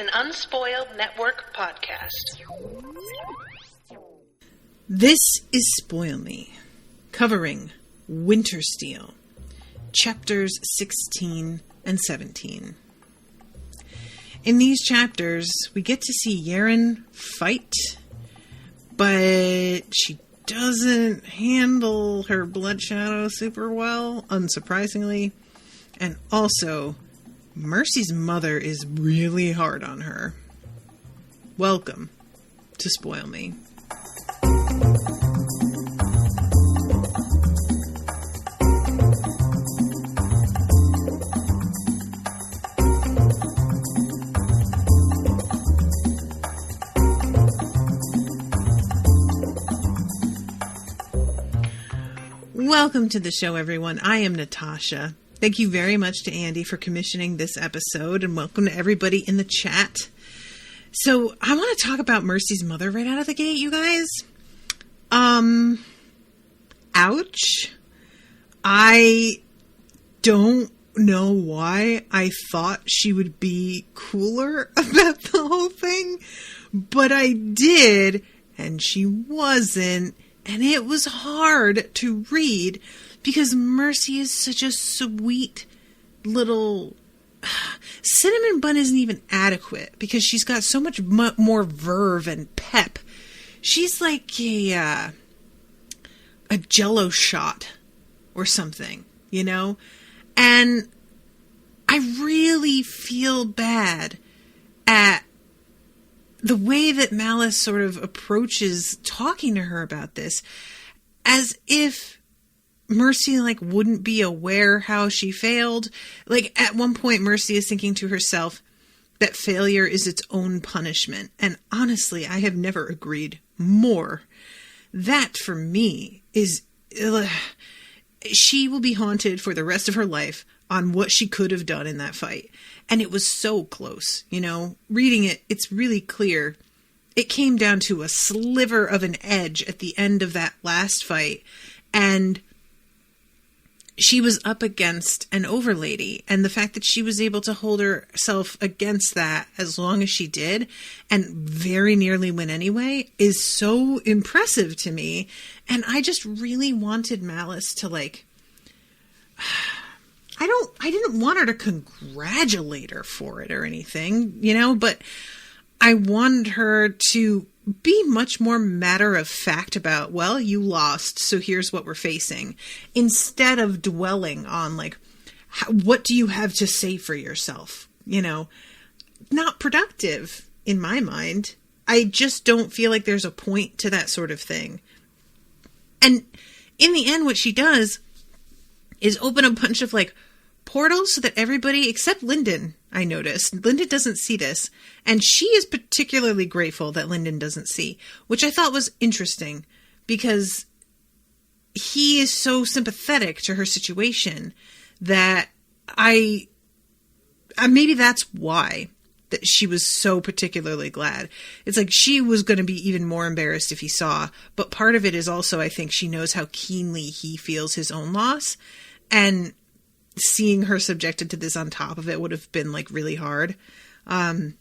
an Unspoiled Network podcast. This is Spoil Me, covering Wintersteel Chapters 16 and 17. In these chapters, we get to see Yerin fight, but she doesn't handle her blood shadow super well, unsurprisingly. And also, Mercy's mother is really hard on her. Welcome to Spoil Me. Welcome to the show, everyone. I am Natasha. Thank you very much to Andy for commissioning this episode, and welcome to everybody in the chat. So, I want to talk about Mercy's mother right out of the gate, you guys. Ouch. I don't know why I thought she would be cooler about the whole thing, but I did, and she wasn't. And it was hard to read because Mercy is such a sweet little... Cinnamon Bun isn't even adequate because she's got so much more verve and pep. She's like a Jell-O shot or something, you know? And I really feel bad at the way that Malice sort of approaches talking to her about this, as if Mercy, wouldn't be aware how she failed. At one point, Mercy is thinking to herself that failure is its own punishment. And honestly, I have never agreed more. That, for me, is... she will be haunted for the rest of her life on what she could have done in that fight. And it was so close, you know? Reading it, it's really clear. It came down to a sliver of an edge at the end of that last fight. And she was up against an overlady. And the fact that she was able to hold herself against that as long as she did, and very nearly win anyway, is so impressive to me. And I just really wanted Malice to, I didn't want her to congratulate her for it or anything, you know, but I wanted her to be much more matter of fact about, well, you lost, so here's what we're facing, instead of dwelling on, what do you have to say for yourself? You know, not productive in my mind. I just don't feel like there's a point to that sort of thing. And in the end, what she does is open a bunch of, portals so that everybody, except Lyndon, I noticed. Lyndon doesn't see this. And she is particularly grateful that Lyndon doesn't see, which I thought was interesting because he is so sympathetic to her situation that maybe that's why that she was so particularly glad. It's she was going to be even more embarrassed if he saw, but part of it is also, I think she knows how keenly he feels his own loss, and seeing her subjected to this on top of it would have been really hard. But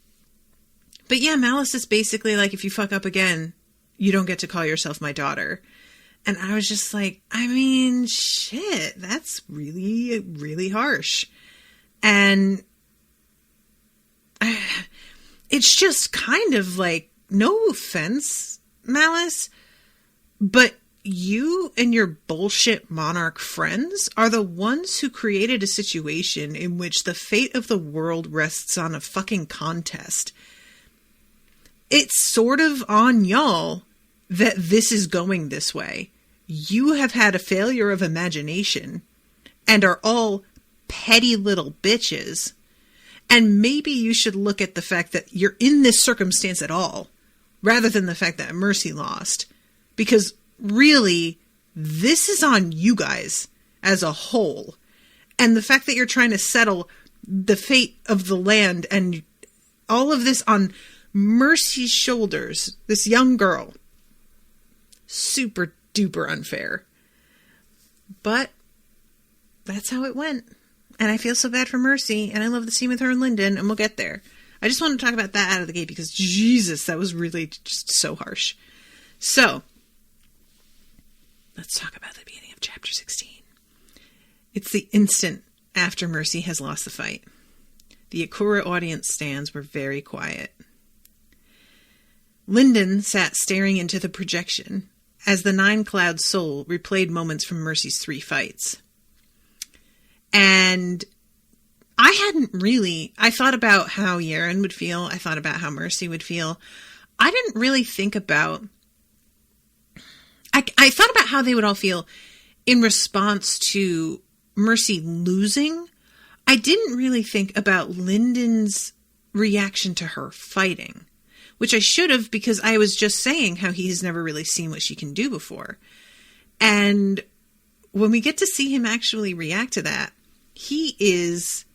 yeah, Malice is basically if you fuck up again, you don't get to call yourself my daughter. And I was just shit, that's really, really harsh. And it's just kind of no offense, Malice, but you and your bullshit monarch friends are the ones who created a situation in which the fate of the world rests on a fucking contest. It's sort of on y'all that this is going this way. You have had a failure of imagination and are all petty little bitches. And maybe you should look at the fact that you're in this circumstance at all, rather than the fact that Mercy lost. Because really, this is on you guys as a whole. And the fact that you're trying to settle the fate of the land and all of this on Mercy's shoulders, this young girl, super duper unfair. But that's how it went. And I feel so bad for Mercy, and I love the scene with her and Lyndon, and we'll get there. I just want to talk about that out of the gate because, Jesus, that was really just so harsh. So, let's talk about the beginning of chapter 16. It's the instant after Mercy has lost the fight. The Akura audience stands were very quiet. Linden sat staring into the projection as the Nine-Cloud Soul replayed moments from Mercy's 3 fights. And I thought about how Yerin would feel. I thought about how Mercy would feel. I didn't really think about, I thought about how they would all feel in response to Mercy losing. I didn't really think about Linden's reaction to her fighting, which I should have, because I was just saying how he has never really seen what she can do before. And when we get to see him actually react to that, he is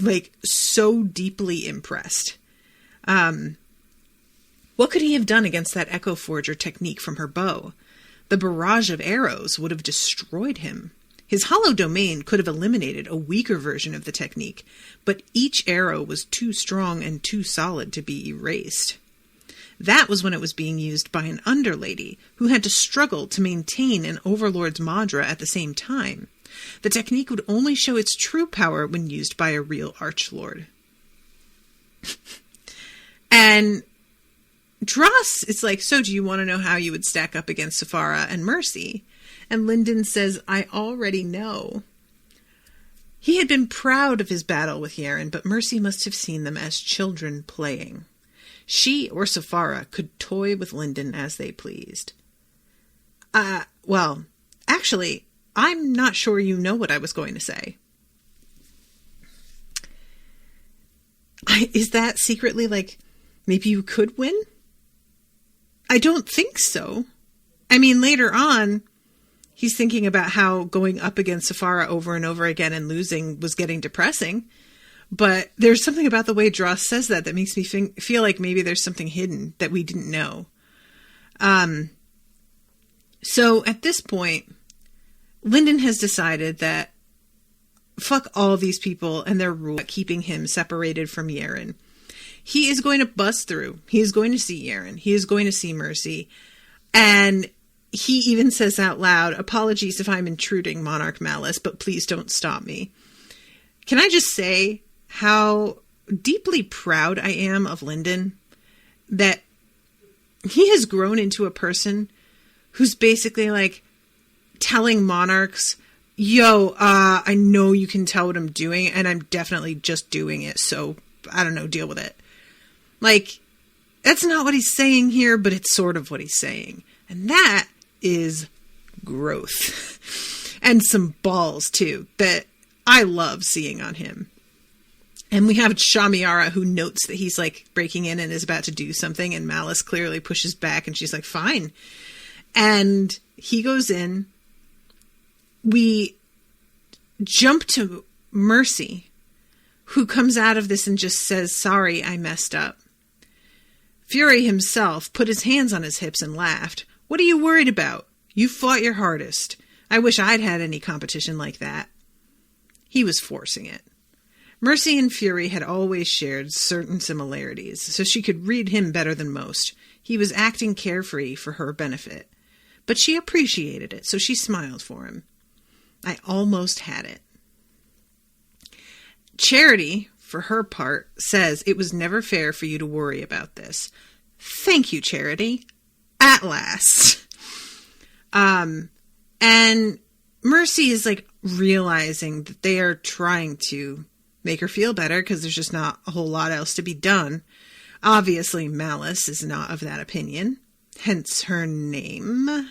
like so deeply impressed. What could he have done against that Echo Forger technique from her bow? The barrage of arrows would have destroyed him. His hollow domain could have eliminated a weaker version of the technique, but each arrow was too strong and too solid to be erased. That was when it was being used by an underlady, who had to struggle to maintain an overlord's Madra at the same time. The technique would only show its true power when used by a real archlord. And Dross is like, so do you want to know how you would stack up against Saphara and Mercy? And Linden says, I already know. He had been proud of his battle with Yerin, but Mercy must have seen them as children playing. She or Saphara could toy with Linden as they pleased. Well, actually, I'm not sure you know what I was going to say. Is that secretly like, maybe you could win? I don't think so. I mean, later on, he's thinking about how going up against Saphara over and over again and losing was getting depressing. But there's something about the way Dross says that makes me feel like maybe there's something hidden that we didn't know. So at this point, Linden has decided that fuck all these people and their rule keeping him separated from Yerin. He is going to bust through. He is going to see Yerin. He is going to see Mercy. And he even says out loud, apologies if I'm intruding, Monarch Malice, but please don't stop me. Can I just say how deeply proud I am of Linden, that he has grown into a person who's basically like telling monarchs, yo, I know you can tell what I'm doing, and I'm definitely just doing it, so I don't know, deal with it. Like, that's not what he's saying here, but it's sort of what he's saying. And that is growth. And some balls, too, that I love seeing on him. And we have Shamiara, who notes that he's, like, breaking in and is about to do something, and Malice clearly pushes back, and she's like, fine. And he goes in. We jump to Mercy, who comes out of this and just says, sorry, I messed up. Fury himself put his hands on his hips and laughed. What are you worried about? You fought your hardest. I wish I'd had any competition like that. He was forcing it. Mercy and Fury had always shared certain similarities, so she could read him better than most. He was acting carefree for her benefit. But she appreciated it, so she smiled for him. I almost had it. Charity, for her part, says it was never fair for you to worry about this. Thank you, Charity. At last. And Mercy is like realizing that they are trying to make her feel better because there's just not a whole lot else to be done. Obviously, Malice is not of that opinion, hence her name.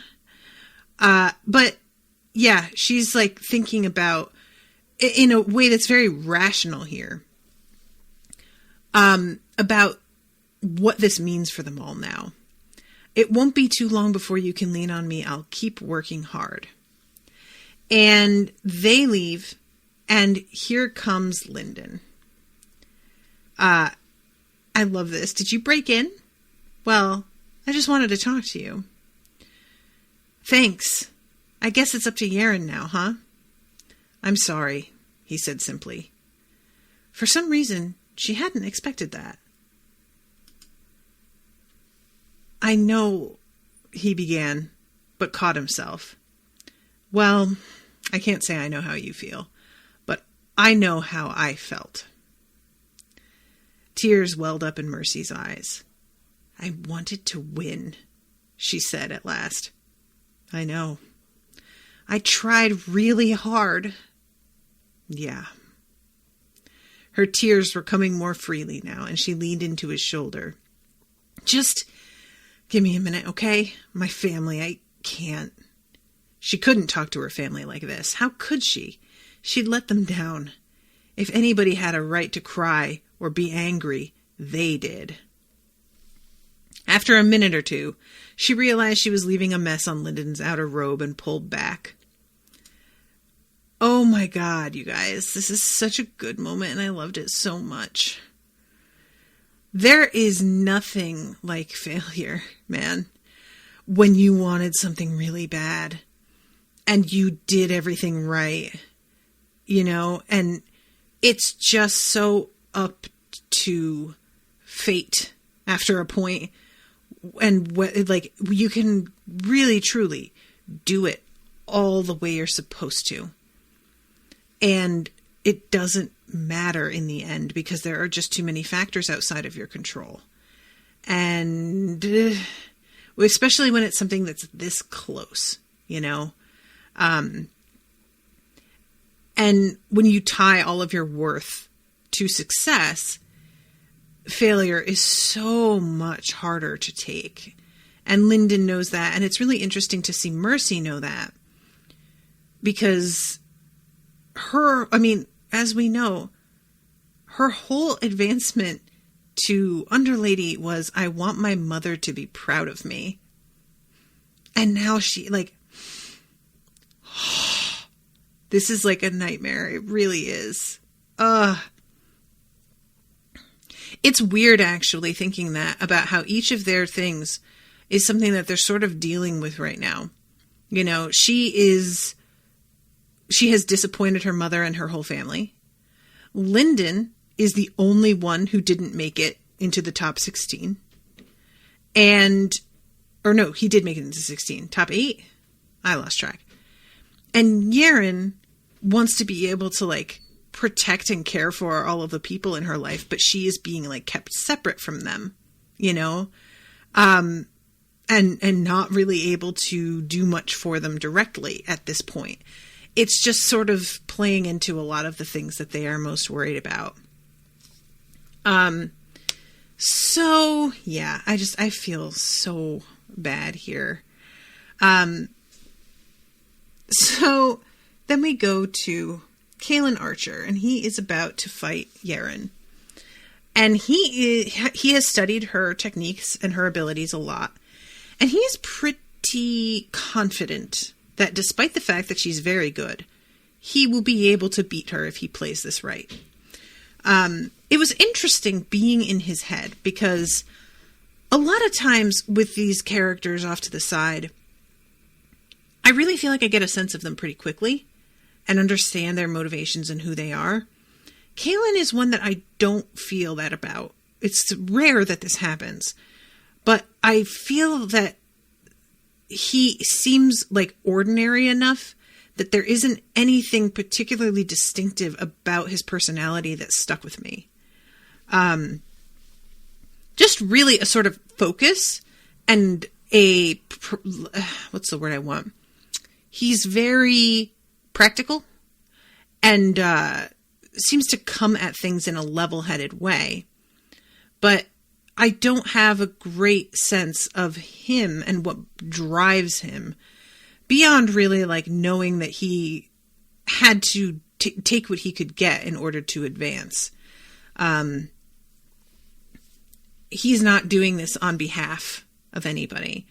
But yeah, she's like thinking about, in a way that's very rational here, about what this means for them all now. It won't be too long before you can lean on me. I'll keep working hard. And they leave, and here comes Linden. I love this. Did you break in? Well, I just wanted to talk to you. Thanks. I guess it's up to Yerin now, huh? I'm sorry, he said simply. For some reason, she hadn't expected that. "I know," he began, but caught himself. "Well, I can't say I know how you feel, but I know how I felt." Tears welled up in Mercy's eyes. "I wanted to win," she said at last. "I know. I tried really hard." "Yeah." Her tears were coming more freely now, and she leaned into his shoulder. "Just give me a minute, okay? My family, I can't." She couldn't talk to her family like this. How could she? She'd let them down. If anybody had a right to cry or be angry, they did. After a minute or two, she realized she was leaving a mess on Lyndon's outer robe and pulled back. Oh my God, you guys, this is such a good moment and I loved it so much. There is nothing like failure, man. When you wanted something really bad and you did everything right, you know, and it's just so up to fate after a point. And like, you can really, truly do it all the way you're supposed to. And it doesn't matter in the end because there are just too many factors outside of your control. And especially when it's something that's this close, you know. And when you tie all of your worth to success, failure is so much harder to take. And Lyndon knows that. And it's really interesting to see Mercy know that. Because as we know, her whole advancement to Underlady was, I want my mother to be proud of me. And now she, like, this is like a nightmare. It really is. It's weird, actually, thinking that about how each of their things is something that they're sort of dealing with right now. You know, she has disappointed her mother and her whole family. Lyndon is the only one who didn't make it into the top 16. He did make it into 16. Top 8? I lost track. And Yerin wants to be able to, like, protect and care for all of the people in her life, but she is being, like, kept separate from them, you know? And not really able to do much for them directly at this point. It's just sort of playing into a lot of the things that they are most worried about. So yeah, I feel so bad here. So then we go to Calan Archer, and he is about to fight Yerin. And he has studied her techniques and her abilities a lot. And he is pretty confident that despite the fact that she's very good, he will be able to beat her if he plays this right. It was interesting being in his head because a lot of times with these characters off to the side, I really feel like I get a sense of them pretty quickly and understand their motivations and who they are. Calan is one that I don't feel that about. It's rare that this happens, but I feel that he seems like ordinary enough that there isn't anything particularly distinctive about his personality that stuck with me. Just really a sort of focus and what's the word I want? He's very practical and seems to come at things in a level-headed way. But I don't have a great sense of him and what drives him beyond really like knowing that he had to take what he could get in order to advance. He's not doing this on behalf of anybody.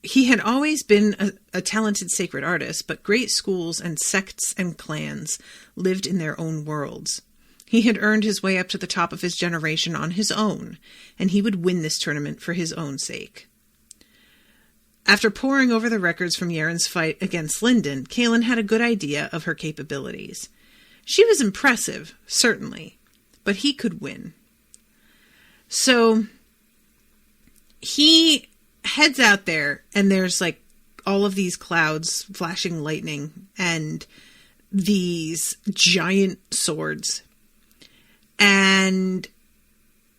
He had always been a talented sacred artist, but great schools and sects and clans lived in their own worlds. He had earned his way up to the top of his generation on his own, and he would win this tournament for his own sake. After poring over the records from Yerin's fight against Lyndon, Calan had a good idea of her capabilities. She was impressive, certainly, but he could win. So he heads out there, and there's like all of these clouds, flashing lightning, and these giant swords. And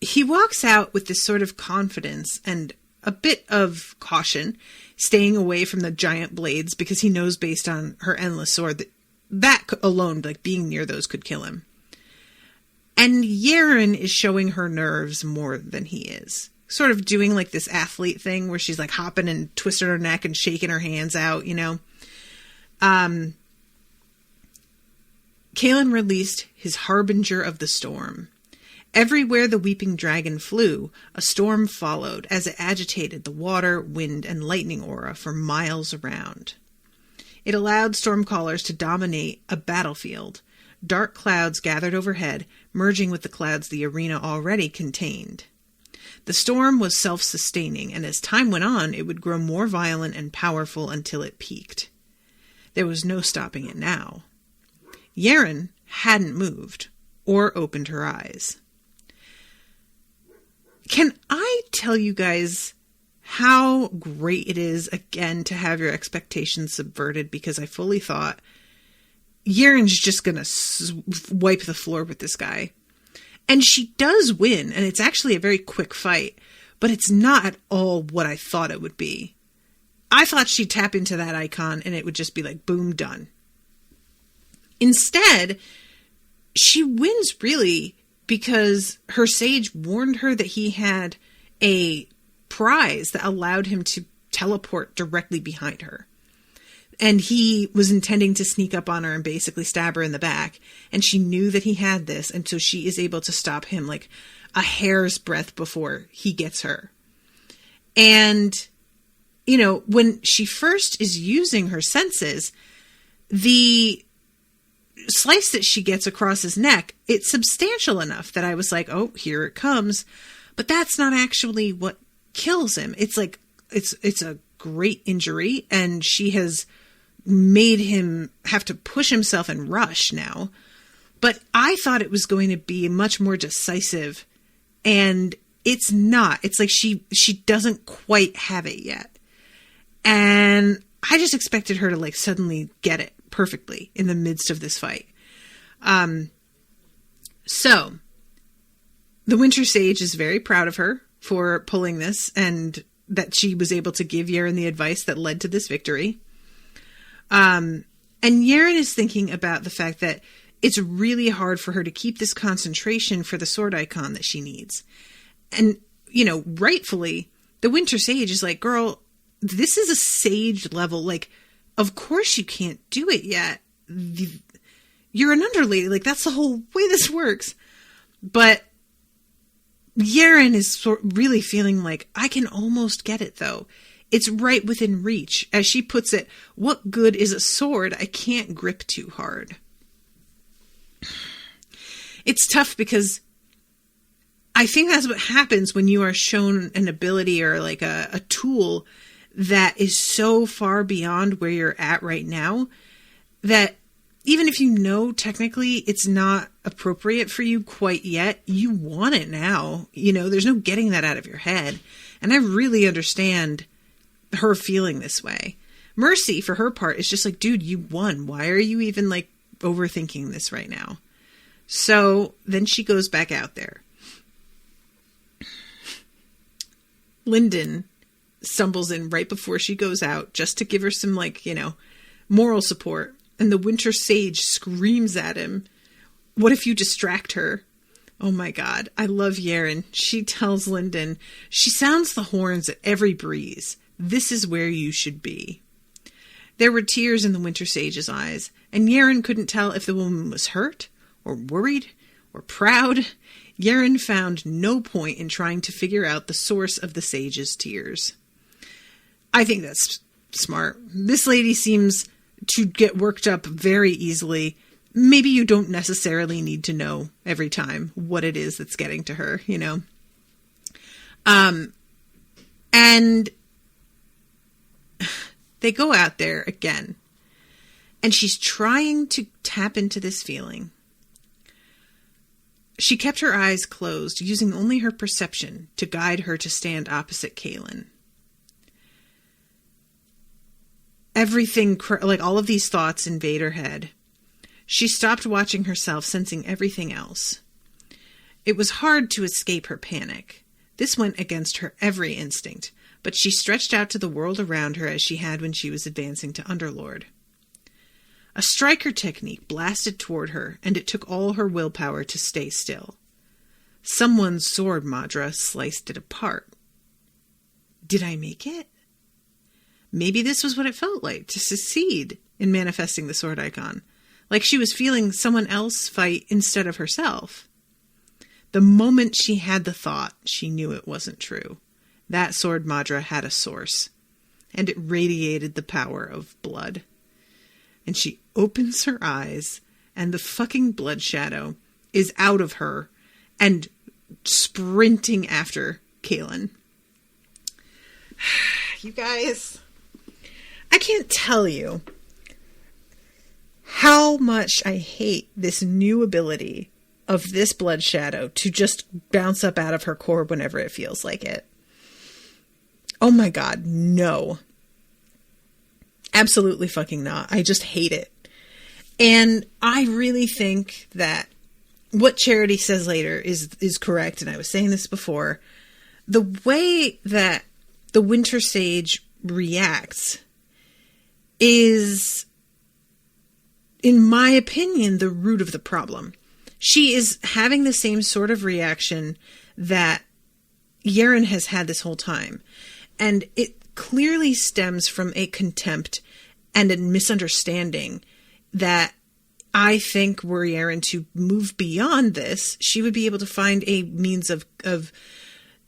he walks out with this sort of confidence and a bit of caution, staying away from the giant blades, because he knows based on her endless sword that alone, like being near those, could kill him. And Yerin is showing her nerves more than he is. Sort of doing like this athlete thing where she's like hopping and twisting her neck and shaking her hands out, you know. Calan released his harbinger of the storm. Everywhere the weeping dragon flew, a storm followed as it agitated the water, wind, and lightning aura for miles around. It allowed stormcallers to dominate a battlefield. Dark clouds gathered overhead, merging with the clouds the arena already contained. The storm was self-sustaining, and as time went on, it would grow more violent and powerful until it peaked. There was no stopping it now. Yerin hadn't moved or opened her eyes. Can I tell you guys how great it is, again, to have your expectations subverted? Because I fully thought Yerin's just going to wipe the floor with this guy. And she does win, and it's actually a very quick fight, but it's not at all what I thought it would be. I thought she'd tap into that icon and it would just be like, boom, done. Instead, she wins really because her sage warned her that he had a prize that allowed him to teleport directly behind her. And he was intending to sneak up on her and basically stab her in the back. And she knew that he had this. And so she is able to stop him like a hair's breadth before he gets her. And, you know, when she first is using her senses, the slice that she gets across his neck, it's substantial enough that I was like, oh, here it comes. But that's not actually what kills him. It's like, it's a great injury, and she has made him have to push himself and rush now. But I thought it was going to be much more decisive, and it's not. It's like she doesn't quite have it yet. And I just expected her to like suddenly get it perfectly in the midst of this fight. So the Winter Sage is very proud of her for pulling this, and that she was able to give Yerin the advice that led to this victory. And Yerin is thinking about the fact that it's really hard for her to keep this concentration for the sword icon that she needs. And, you know, rightfully, the Winter Sage is like, girl, this is a sage level. Like, of course you can't do it yet. You're an underlady. Like, that's the whole way this works. But Yerin is really feeling like, I can almost get it, though. It's right within reach. As she puts it, what good is a sword I can't grip too hard? It's tough because I think that's what happens when you are shown an ability or like a tool that is so far beyond where you're at right now that even if you know technically it's not appropriate for you quite yet, you want it now. You know, there's no getting that out of your head. And I really understand her feeling this way. Mercy, for her part, is just like, dude, you won. Why are you even like overthinking this right now? So then she goes back out there. Lyndon stumbles in right before she goes out just to give her some, like, you know, moral support. And the Winter Sage screams at him, what if you distract her? Oh my God, I love Yerin. She tells Lyndon, she sounds the horns at every breeze. This is where you should be. There were tears in the Winter Sage's eyes, and Yerin couldn't tell if the woman was hurt, or worried, or proud. Yerin found no point in trying to figure out the source of the sage's tears. I think that's smart. This lady seems to get worked up very easily. Maybe you don't necessarily need to know every time what it is that's getting to her, you know? And they go out there again, and she's trying to tap into this feeling. She kept her eyes closed, using only her perception to guide her to stand opposite Calan. Everything, like all of these thoughts invade her head. She stopped watching herself, sensing everything else. It was hard to escape her panic. This went against her every instinct, but she stretched out to the world around her as she had when she was advancing to Underlord. A striker technique blasted toward her, and it took all her willpower to stay still. Someone's sword madra sliced it apart. Did I make it? Maybe this was what it felt like to succeed in manifesting the sword icon, like she was feeling someone else fight instead of herself. The moment she had the thought, she knew it wasn't true. That sword madra had a source, and it radiated the power of blood. And she opens her eyes, and the fucking blood shadow is out of her and sprinting after Calan. You guys, I can't tell you how much I hate this new ability of this blood shadow to just bounce up out of her core whenever it feels like it. Oh my God, no. Absolutely fucking not. I just hate it. And I really think that what Charity says later is correct, and I was saying this before. The way that the Winter Sage reacts is, in my opinion, the root of the problem. She is having the same sort of reaction that Yerin has had this whole time. And it clearly stems from a contempt and a misunderstanding that I think were Yerin to move beyond this, she would be able to find a means of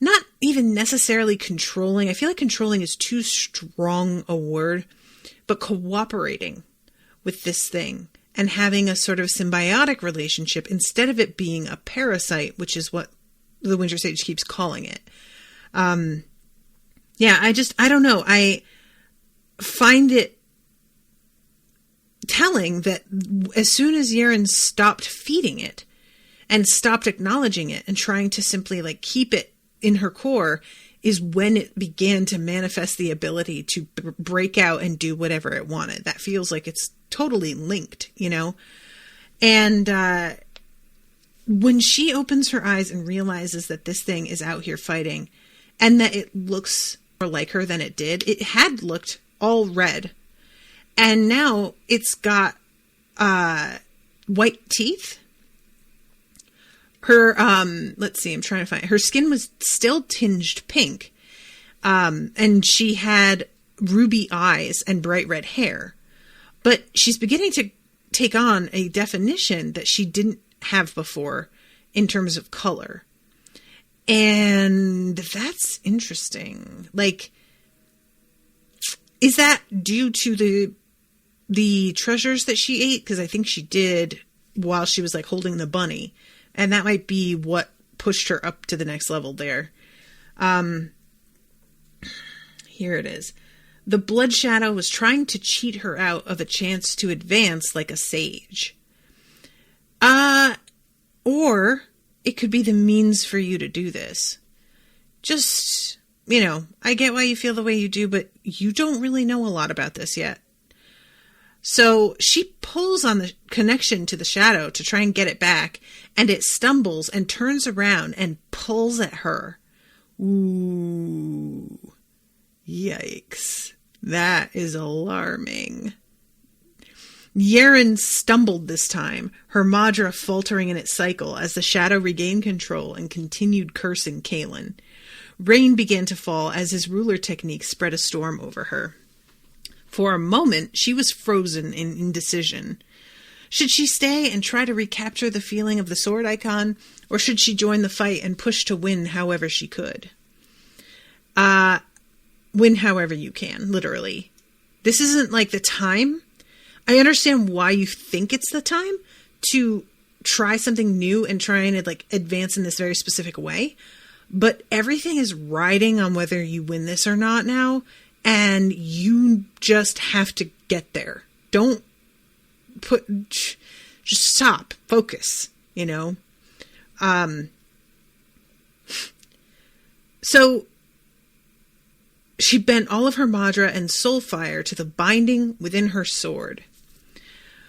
not even necessarily controlling. I feel like controlling is too strong a word, but cooperating with this thing and having a sort of symbiotic relationship instead of it being a parasite, which is what the Winter Sage keeps calling it. Yeah, I don't know. I find it telling that as soon as Yerin stopped feeding it and stopped acknowledging it and trying to simply like keep it in her core is when it began to manifest the ability to break out and do whatever it wanted. That feels like it's totally linked, you know? And when she opens her eyes and realizes that this thing is out here fighting and that it looks more like her than it did, it had looked all red. And now it's got white teeth. Her, let's see, I'm trying to find, her skin was still tinged pink. And she had ruby eyes and bright red hair. But she's beginning to take on a definition that she didn't have before in terms of color. And that's interesting. Like, is that due to the treasures that she ate? Because I think she did while she was like holding the bunny. And that might be what pushed her up to the next level there. Here it is. The blood shadow was trying to cheat her out of a chance to advance like a sage. Or it could be the means for you to do this. Just, you know, I get why you feel the way you do, but you don't really know a lot about this yet. So she pulls on the connection to the shadow to try and get it back, and it stumbles and turns around and pulls at her. Ooh. Yikes. That is alarming. Yerin stumbled this time, her madra faltering in its cycle as the shadow regained control and continued cursing Calan. Rain began to fall as his ruler technique spread a storm over her. For a moment, she was frozen in indecision. Should she stay and try to recapture the feeling of the sword icon, or should she join the fight and push to win however she could? Win however you can, literally. This isn't like the time. I understand why you think it's the time to try something new and try and like advance in this very specific way. But everything is riding on whether you win this or not now. And you just have to get there. Just stop, focus, you know. So she bent all of her Madra and soul fire to the binding within her sword.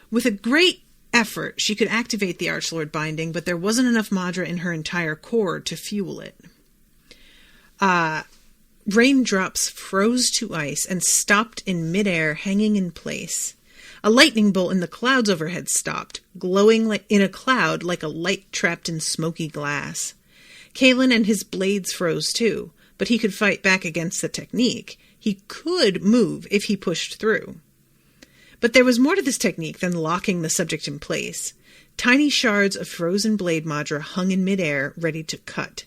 With a great effort, she could activate the Archlord binding, but there wasn't enough Madra in her entire core to fuel it. Raindrops froze to ice and stopped in midair, hanging in place. A lightning bolt in the clouds overhead stopped, glowing in a cloud like a light trapped in smoky glass. Calan and his blades froze too, but he could fight back against the technique. He could move if he pushed through. But there was more to this technique than locking the subject in place. Tiny shards of frozen blade Madra hung in midair, ready to cut.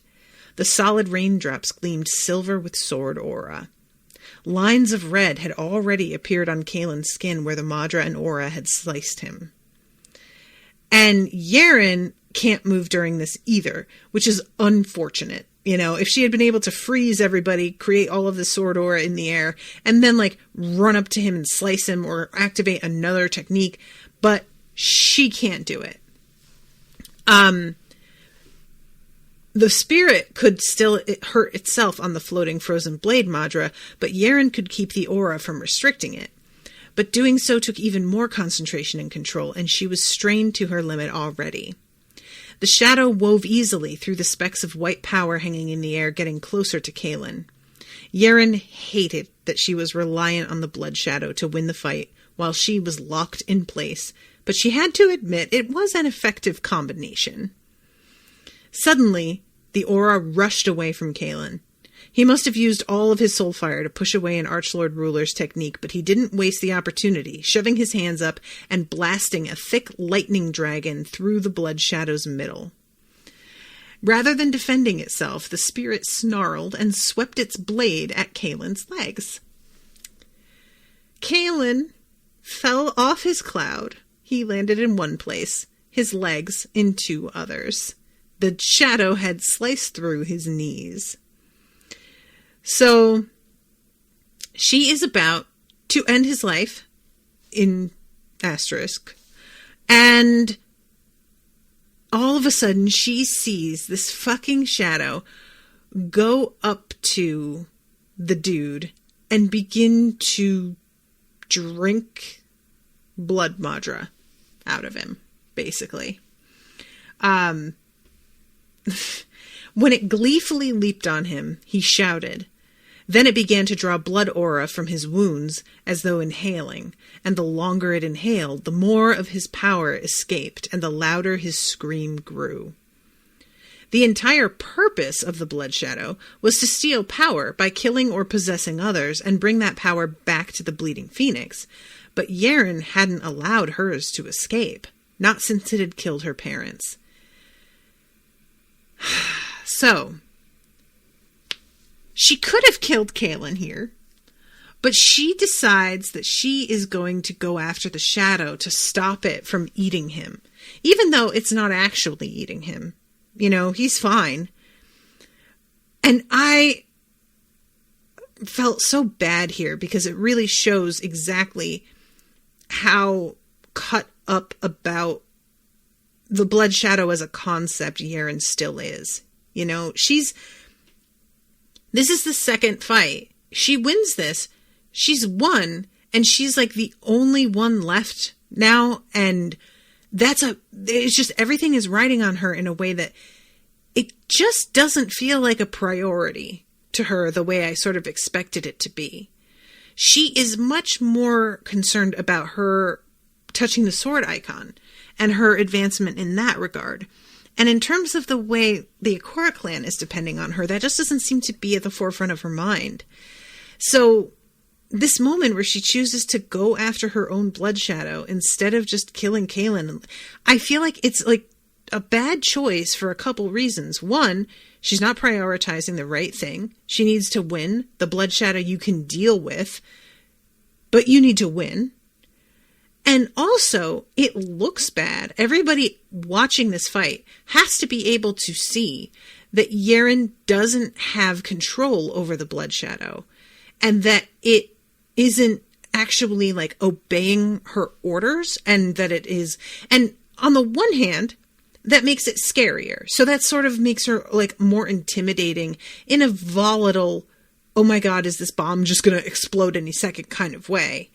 The solid raindrops gleamed silver with sword aura. Lines of red had already appeared on Calan's skin where the Madra and aura had sliced him. And Yerin can't move during this either, which is unfortunate. You know, if she had been able to freeze everybody, create all of the sword aura in the air, and then, like, run up to him and slice him or activate another technique, but she can't do it. The spirit could still hurt itself on the floating frozen blade Madra, but Yerin could keep the aura from restricting it. But doing so took even more concentration and control, and she was strained to her limit already. The shadow wove easily through the specks of white power hanging in the air, getting closer to Calan. Yerin hated that she was reliant on the blood shadow to win the fight, while she was locked in place, but she had to admit it was an effective combination. Suddenly, the aura rushed away from Calan. He must have used all of his soul fire to push away an Archlord ruler's technique, but he didn't waste the opportunity, shoving his hands up and blasting a thick lightning dragon through the blood shadow's middle. Rather than defending itself, the spirit snarled and swept its blade at Calan's legs. Calan fell off his cloud. He landed in one place, his legs in two others. The shadow had sliced through his knees. So, she is about to end his life, in asterisk, and all of a sudden she sees this fucking shadow go up to the dude and begin to drink blood Madra out of him, basically. When it gleefully leaped on him, he shouted. Then it began to draw blood aura from his wounds as though inhaling, and the longer it inhaled, the more of his power escaped, and the louder his scream grew. The entire purpose of the blood shadow was to steal power by killing or possessing others and bring that power back to the bleeding phoenix, but Yerin hadn't allowed hers to escape, not since it had killed her parents. So, she could have killed Calan here, but she decides that she is going to go after the shadow to stop it from eating him, even though it's not actually eating him. You know, he's fine. And I felt so bad here because it really shows exactly how cut up about the blood shadow as a concept Yerin still is. You know, this is the second fight. She wins this. She's won, and she's like the only one left now, and it's just everything is riding on her in a way that it just doesn't feel like a priority to her the way I sort of expected it to be. She is much more concerned about her touching the sword icon and her advancement in that regard. And in terms of the way the Akora clan is depending on her, that just doesn't seem to be at the forefront of her mind. So this moment where she chooses to go after her own blood shadow instead of just killing Calan, I feel like it's like a bad choice for a couple reasons. One, she's not prioritizing the right thing. She needs to win. The blood shadow you can deal with, but you need to win. And also, it looks bad. Everybody watching this fight has to be able to see that Yerin doesn't have control over the blood shadow, and that it isn't actually like obeying her orders, and that it is. And on the one hand, that makes it scarier. So that sort of makes her like more intimidating in a volatile, oh my God, is this bomb just going to explode any second kind of way.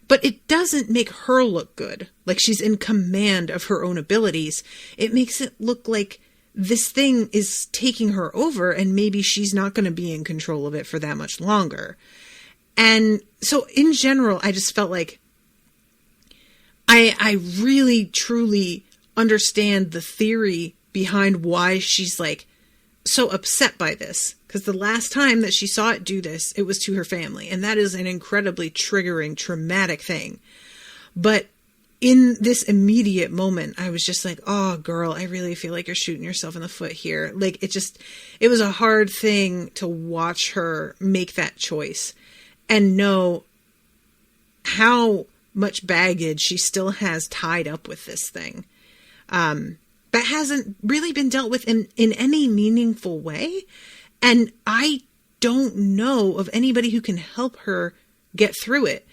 But it doesn't make her look good, like she's in command of her own abilities. It makes it look like this thing is taking her over and maybe she's not going to be in control of it for that much longer. And so in general, I just felt like I really, truly understand the theory behind why she's like so upset by this. Because the last time that she saw it do this, it was to her family. And that is an incredibly triggering, traumatic thing. But in this immediate moment, I was just like, oh, girl, I really feel like you're shooting yourself in the foot here. Like, it was a hard thing to watch her make that choice and know how much baggage she still has tied up with this thing. That hasn't really been dealt with in any meaningful way. And I don't know of anybody who can help her get through it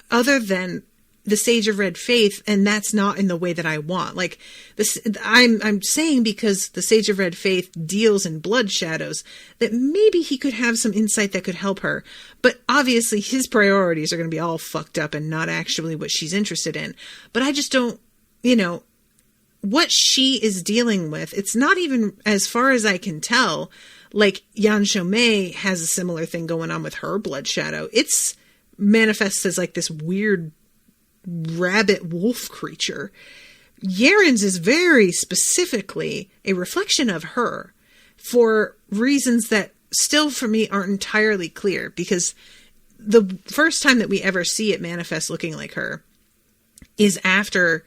other than the Sage of Red Faith. And that's not in the way that I want. Like this, I'm saying because the Sage of Red Faith deals in blood shadows that maybe he could have some insight that could help her. But obviously his priorities are going to be all fucked up and not actually what she's interested in. But I just don't, what she is dealing with, it's not even, as far as I can tell, like Yan Shomei has a similar thing going on with her blood shadow. It's manifests as like this weird rabbit wolf creature. Yerin's is very specifically a reflection of her for reasons that still for me aren't entirely clear, because the first time that we ever see it manifest looking like her is after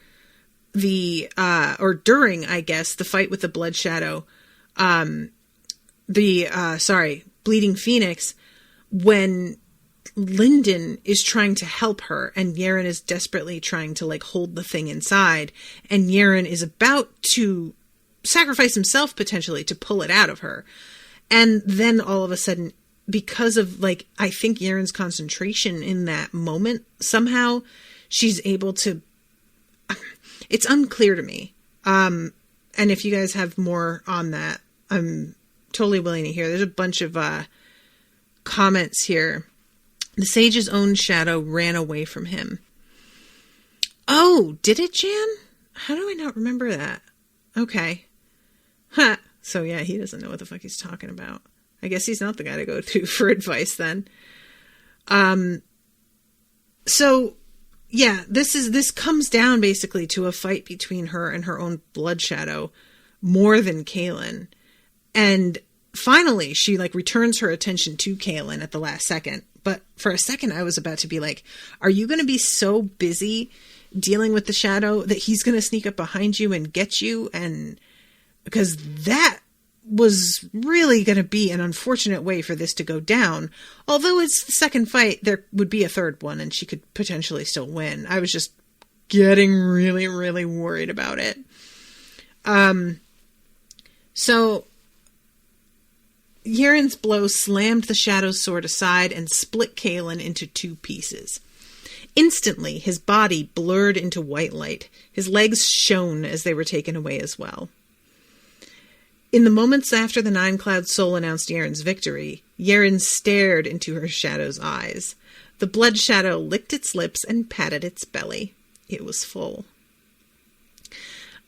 or during, I guess, the fight with the blood shadow, Bleeding Phoenix, when Linden is trying to help her and Yerin is desperately trying to like hold the thing inside, and Yerin is about to sacrifice himself potentially to pull it out of her. And then all of a sudden, because of like, I think Yerin's concentration in that moment, somehow she's able to, it's unclear to me. And if you guys have more on that, I'm totally willing to hear. There's a bunch of comments here. The Sage's own shadow ran away from him. Oh, did it, Jan? How do I not remember that? Okay. Huh. So yeah, he doesn't know what the fuck he's talking about. I guess he's not the guy to go to for advice then. So yeah, this comes down basically to a fight between her and her own blood shadow more than Calan. And finally, she like returns her attention to Calan at the last second. But for a second, I was about to be like, are you going to be so busy dealing with the shadow that he's going to sneak up behind you and get you? And because that was really going to be an unfortunate way for this to go down. Although it's the second fight, there would be a third one and she could potentially still win. I was just getting really, really worried about it. So Yerin's blow slammed the shadow's sword aside and split Calan into two pieces. Instantly, his body blurred into white light. His legs shone as they were taken away as well. In the moments after the Nine-Cloud Soul announced Yerin's victory, Yerin stared into her shadow's eyes. The blood shadow licked its lips and patted its belly. It was full.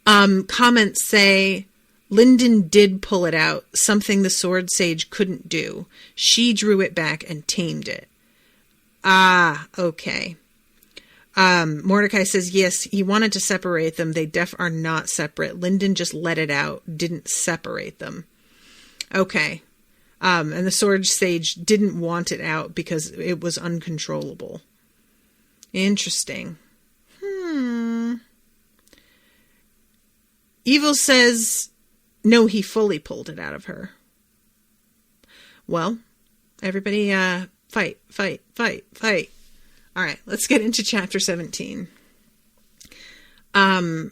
Comments say, Linden did pull it out, something the Sword Sage couldn't do. She drew it back and tamed it. Ah, okay. Mordecai says, yes, he wanted to separate them. They are not separate. Linden just let it out, didn't separate them. Okay. And the Sword Sage didn't want it out because it was uncontrollable. Interesting. Evil says, no, he fully pulled it out of her. Well, everybody, fight. All right, let's get into chapter 17. Linden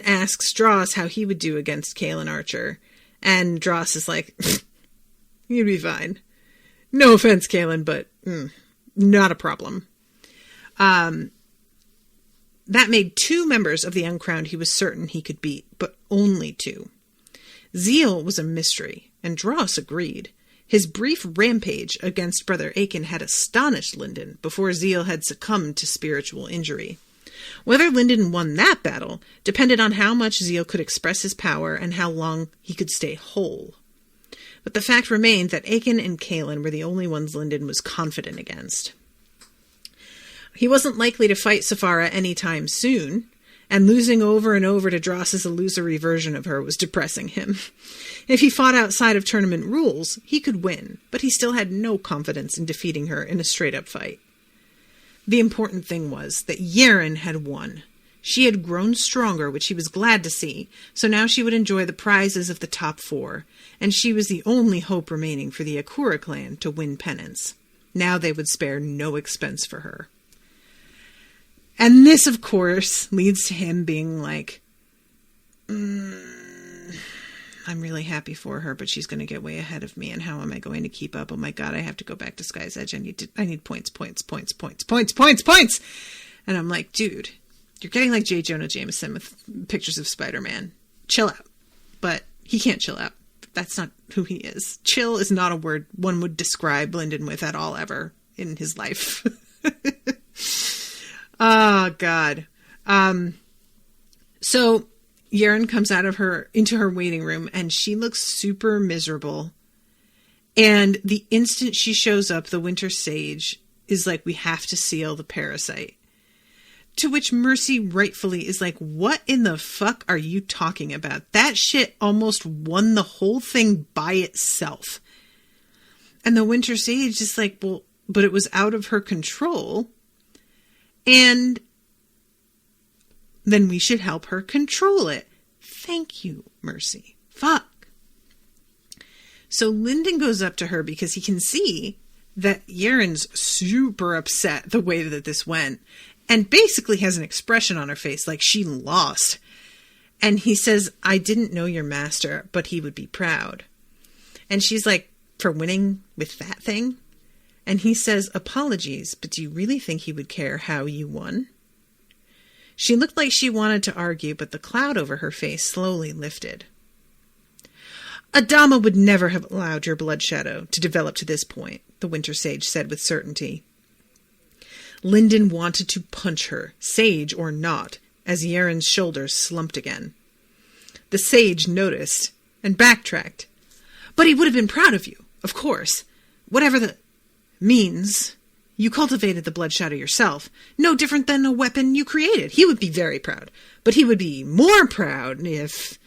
asks Dross how he would do against Calan Archer, and Dross is like, you'd be fine. No offense, Calan, but not a problem. that made 2 members of the Uncrowned he was certain he could beat, but only 2. Zeal was a mystery, and Dross agreed. His brief rampage against Brother Aiken had astonished Lyndon before Zeal had succumbed to spiritual injury. Whether Lyndon won that battle depended on how much Zeal could express his power and how long he could stay whole. But the fact remained that Aiken and Calan were the only ones Lyndon was confident against. He wasn't likely to fight Saphara any time soon, and losing over and over to Dross's illusory version of her was depressing him. If he fought outside of tournament rules, he could win, but he still had no confidence in defeating her in a straight-up fight. The important thing was that Yerin had won. She had grown stronger, which he was glad to see, so now she would enjoy the prizes of the top 4, and she was the only hope remaining for the Akura clan to win pennants. Now they would spare no expense for her. And this, of course, leads to him being like, I'm really happy for her, but she's going to get way ahead of me, and how am I going to keep up? Oh my god, I have to go back to Sky's Edge. I need points. And I'm like, dude, you're getting like J. Jonah Jameson with pictures of Spider-Man. Chill out. But he can't chill out. That's not who he is. Chill is not a word one would describe Lyndon with at all ever in his life. Oh, God. So Yerin comes out of into her waiting room, and she looks super miserable. And the instant she shows up, the Winter Sage is like, we have to seal the parasite. To which Mercy rightfully is like, what in the fuck are you talking about? That shit almost won the whole thing by itself. And the Winter Sage is like, well, but it was out of her control. And then we should help her control it. Thank you, Mercy. Fuck. So Lyndon goes up to her because he can see that Yerin's super upset the way that this went. And basically has an expression on her face like she lost. And he says, I didn't know your master, but he would be proud. And she's like, for winning with that thing? And he says, apologies, but do you really think he would care how you won? She looked like she wanted to argue, but the cloud over her face slowly lifted. Adama would never have allowed your blood shadow to develop to this point, the Winter Sage said with certainty. Lyndon wanted to punch her, sage or not, as Yerin's shoulders slumped again. The sage noticed and backtracked. But he would have been proud of you, of course. Whatever the means, you cultivated the blood shadow yourself. No different than a weapon you created. He would be very proud. But he would be more proud if...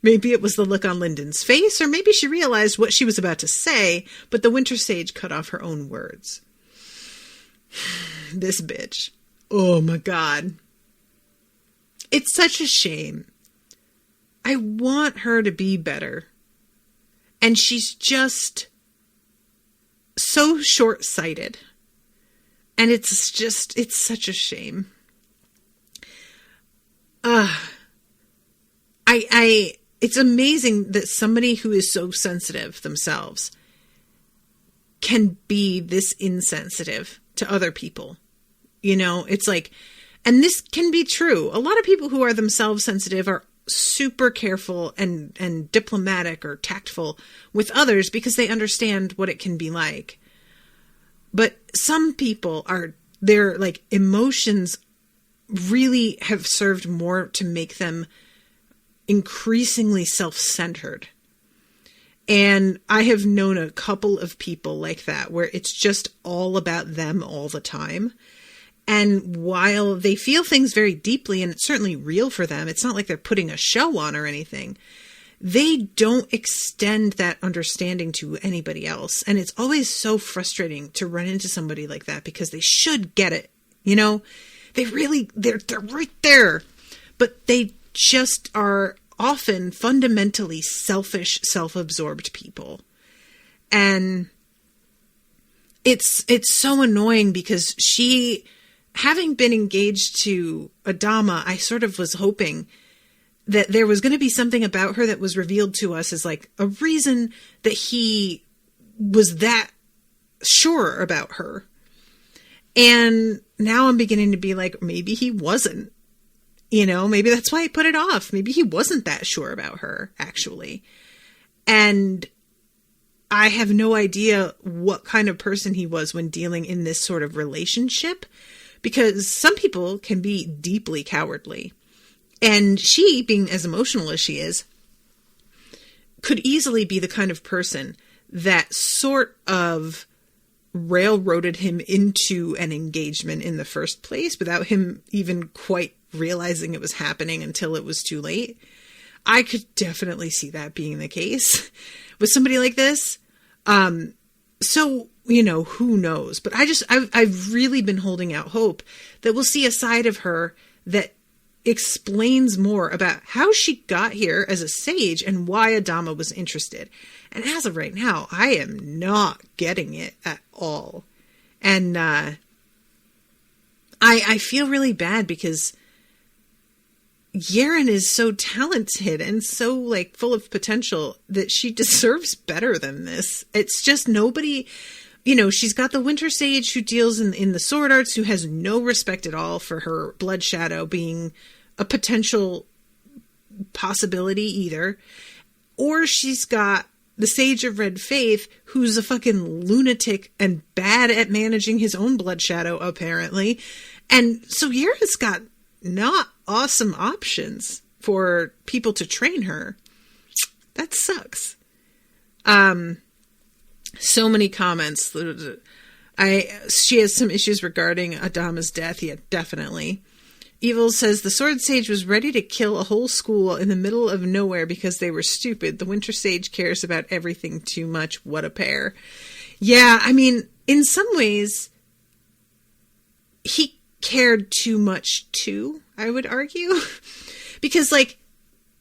Maybe it was the look on Lyndon's face, or maybe she realized what she was about to say, but the Winter Sage cut off her own words. This bitch. Oh my god. It's such a shame. I want her to be better. And she's just so short-sighted. And it's such a shame. It's amazing that somebody who is so sensitive themselves can be this insensitive to other people. You know, it's like, and this can be true. A lot of people who are themselves sensitive are super careful and diplomatic or tactful with others because they understand what it can be like. But some people their like emotions really have served more to make them increasingly self-centered. And I have known a couple of people like that where it's just all about them all the time. And while they feel things very deeply, and it's certainly real for them, it's not like they're putting a show on or anything, they don't extend that understanding to anybody else. And it's always so frustrating to run into somebody like that because they should get it. You know, they're right there, but they just are often fundamentally selfish, self-absorbed people. And it's so annoying because she, having been engaged to Adama, I sort of was hoping that there was going to be something about her that was revealed to us as like a reason that he was that sure about her. And now I'm beginning to be like, maybe he wasn't. You know, maybe that's why he put it off. Maybe he wasn't that sure about her, actually. And I have no idea what kind of person he was when dealing in this sort of relationship, because some people can be deeply cowardly. And she, being as emotional as she is, could easily be the kind of person that sort of railroaded him into an engagement in the first place without him even quite realizing it was happening until it was too late. I could definitely see that being the case with somebody like this. So, you know, who knows? But I've really been holding out hope that we'll see a side of her that explains more about how she got here as a sage and why Adama was interested. And as of right now, I am not getting it at all. And I feel really bad because Yerin is so talented and so like full of potential that she deserves better than this. It's just nobody, you know, she's got the Winter Sage who deals in the sword arts, who has no respect at all for her blood shadow being a potential possibility either. Or she's got the Sage of Red Faith, who's a fucking lunatic and bad at managing his own blood shadow, apparently. And so Yerin's got not awesome options for people to train her. That sucks. So many comments. She has some issues regarding Adama's death. Yeah, definitely. Evil says the Sword Sage was ready to kill a whole school in the middle of nowhere because they were stupid. The Winter Sage cares about everything too much. What a pair. Yeah, I mean, in some ways, he cared too much too, I would argue. Because, like,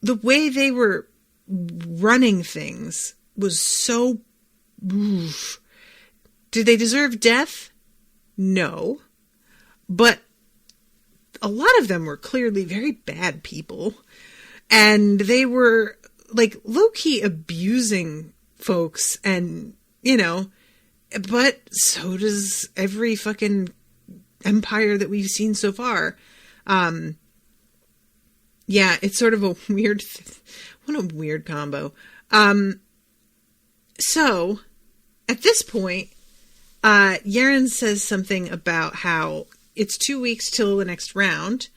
the way they were running things was so... Oof. Did they deserve death? No. But a lot of them were clearly very bad people. And they were, like, low-key abusing folks. And, you know, but so does every fucking empire that we've seen so far. Yeah, it's sort of a weird... What a weird combo. So, at this point, Yerin says something about how it's 2 weeks till the next round,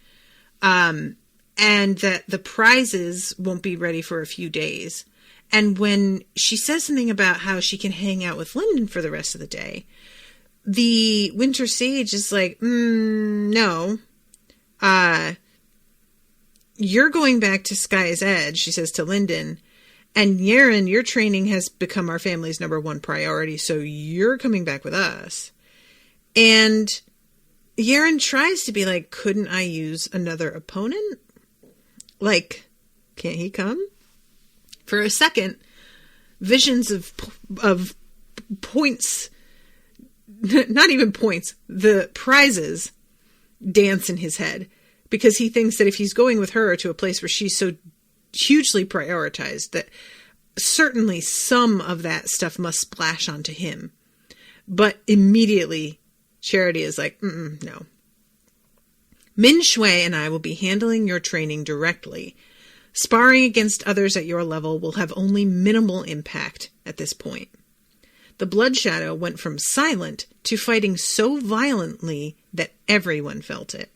and that the prizes won't be ready for a few days. And when she says something about how she can hang out with Lyndon for the rest of the day, the Winter Sage is like, no. You're going back to Sky's Edge, she says to Lyndon. And Yerin, your training has become our family's number one priority, so you're coming back with us. And Yerin tries to be like, couldn't I use another opponent? Like, can't he come? For a second, visions of points, not even points, the prizes dance in his head. Because he thinks that if he's going with her to a place where she's so hugely prioritized, that certainly some of that stuff must splash onto him. But immediately, Charity is like, no. Min Shui and I will be handling your training directly. Sparring against others at your level will have only minimal impact at this point. The Blood Shadow went from silent to fighting so violently that everyone felt it.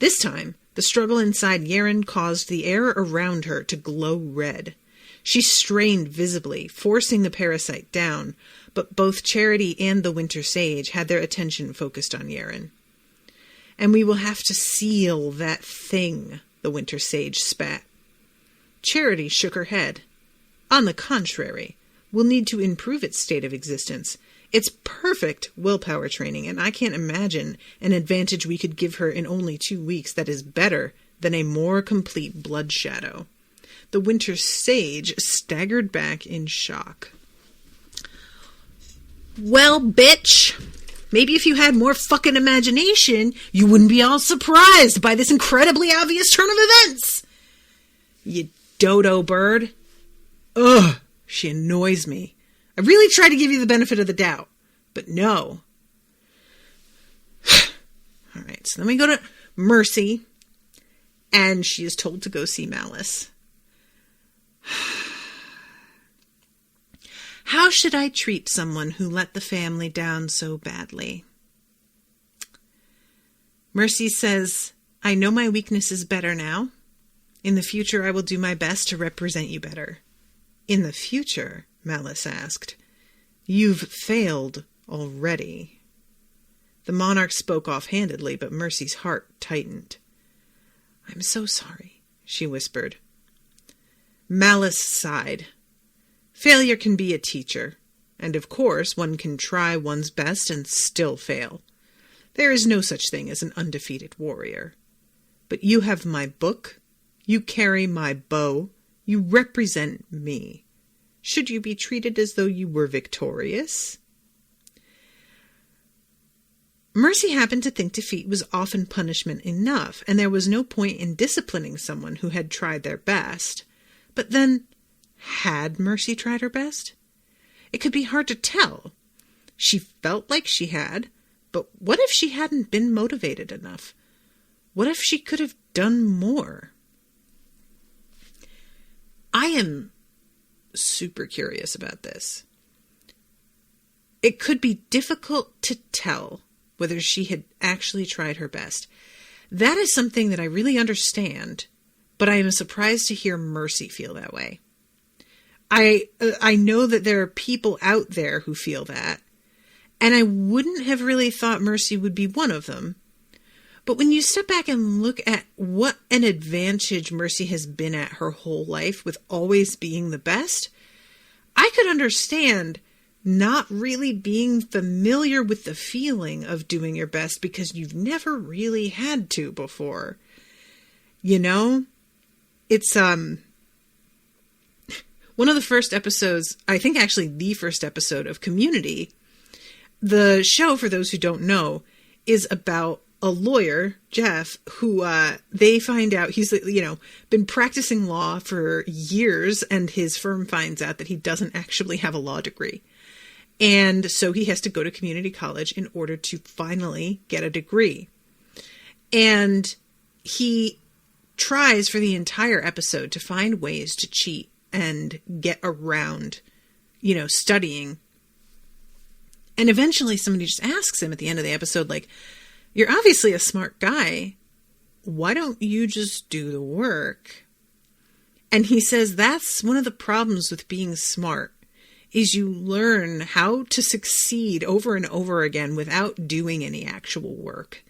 This time, the struggle inside Yerin caused the air around her to glow red. She strained visibly, forcing the parasite down, but both Charity and the Winter Sage had their attention focused on Yerin. And we will have to seal that thing, the Winter Sage spat. Charity shook her head. On the contrary, we'll need to improve its state of existence. It's perfect willpower training, and I can't imagine an advantage we could give her in only 2 weeks that is better than a more complete blood shadow. The Winter Sage staggered back in shock. Well, bitch, maybe if you had more fucking imagination, you wouldn't be all surprised by this incredibly obvious turn of events. You dodo bird. Ugh, she annoys me. I really tried to give you the benefit of the doubt, but no. So then we go to Mercy, and she is told to go see Malice. How should I treat someone who let the family down so badly? Mercy says, I know my weakness is better now. In the future, I will do my best to represent you better. In the future, Malice asked. You've failed already. The monarch spoke offhandedly, but Mercy's heart tightened. I'm so sorry, she whispered. Malice sighed. Failure can be a teacher, and of course one can try one's best and still fail. There is no such thing as an undefeated warrior. But you have my book, you carry my bow, you represent me. Should you be treated as though you were victorious? Mercy happened to think defeat was often punishment enough, and there was no point in disciplining someone who had tried their best. But then, had Mercy tried her best? It could be hard to tell. She felt like she had, but what if she hadn't been motivated enough? What if she could have done more? I am super curious about this. It could be difficult to tell whether she had actually tried her best. That is something that I really understand, but I am surprised to hear Mercy feel that way. I know that there are people out there who feel that, and I wouldn't have really thought Mercy would be one of them. But when you step back and look at what an advantage Mercy has been at her whole life with always being the best, I could understand not really being familiar with the feeling of doing your best because you've never really had to before. You know? It's, one of the first episodes, I think actually the first episode of Community. The show, for those who don't know, is about a lawyer, Jeff, who they find out he's, been practicing law for years, and his firm finds out that he doesn't actually have a law degree. And so he has to go to community college in order to finally get a degree. And he tries for the entire episode to find ways to cheat and get around, studying. And eventually somebody just asks him at the end of the episode, like, you're obviously a smart guy. Why don't you just do the work? And he says that's one of the problems with being smart, is you learn how to succeed over and over again without doing any actual work.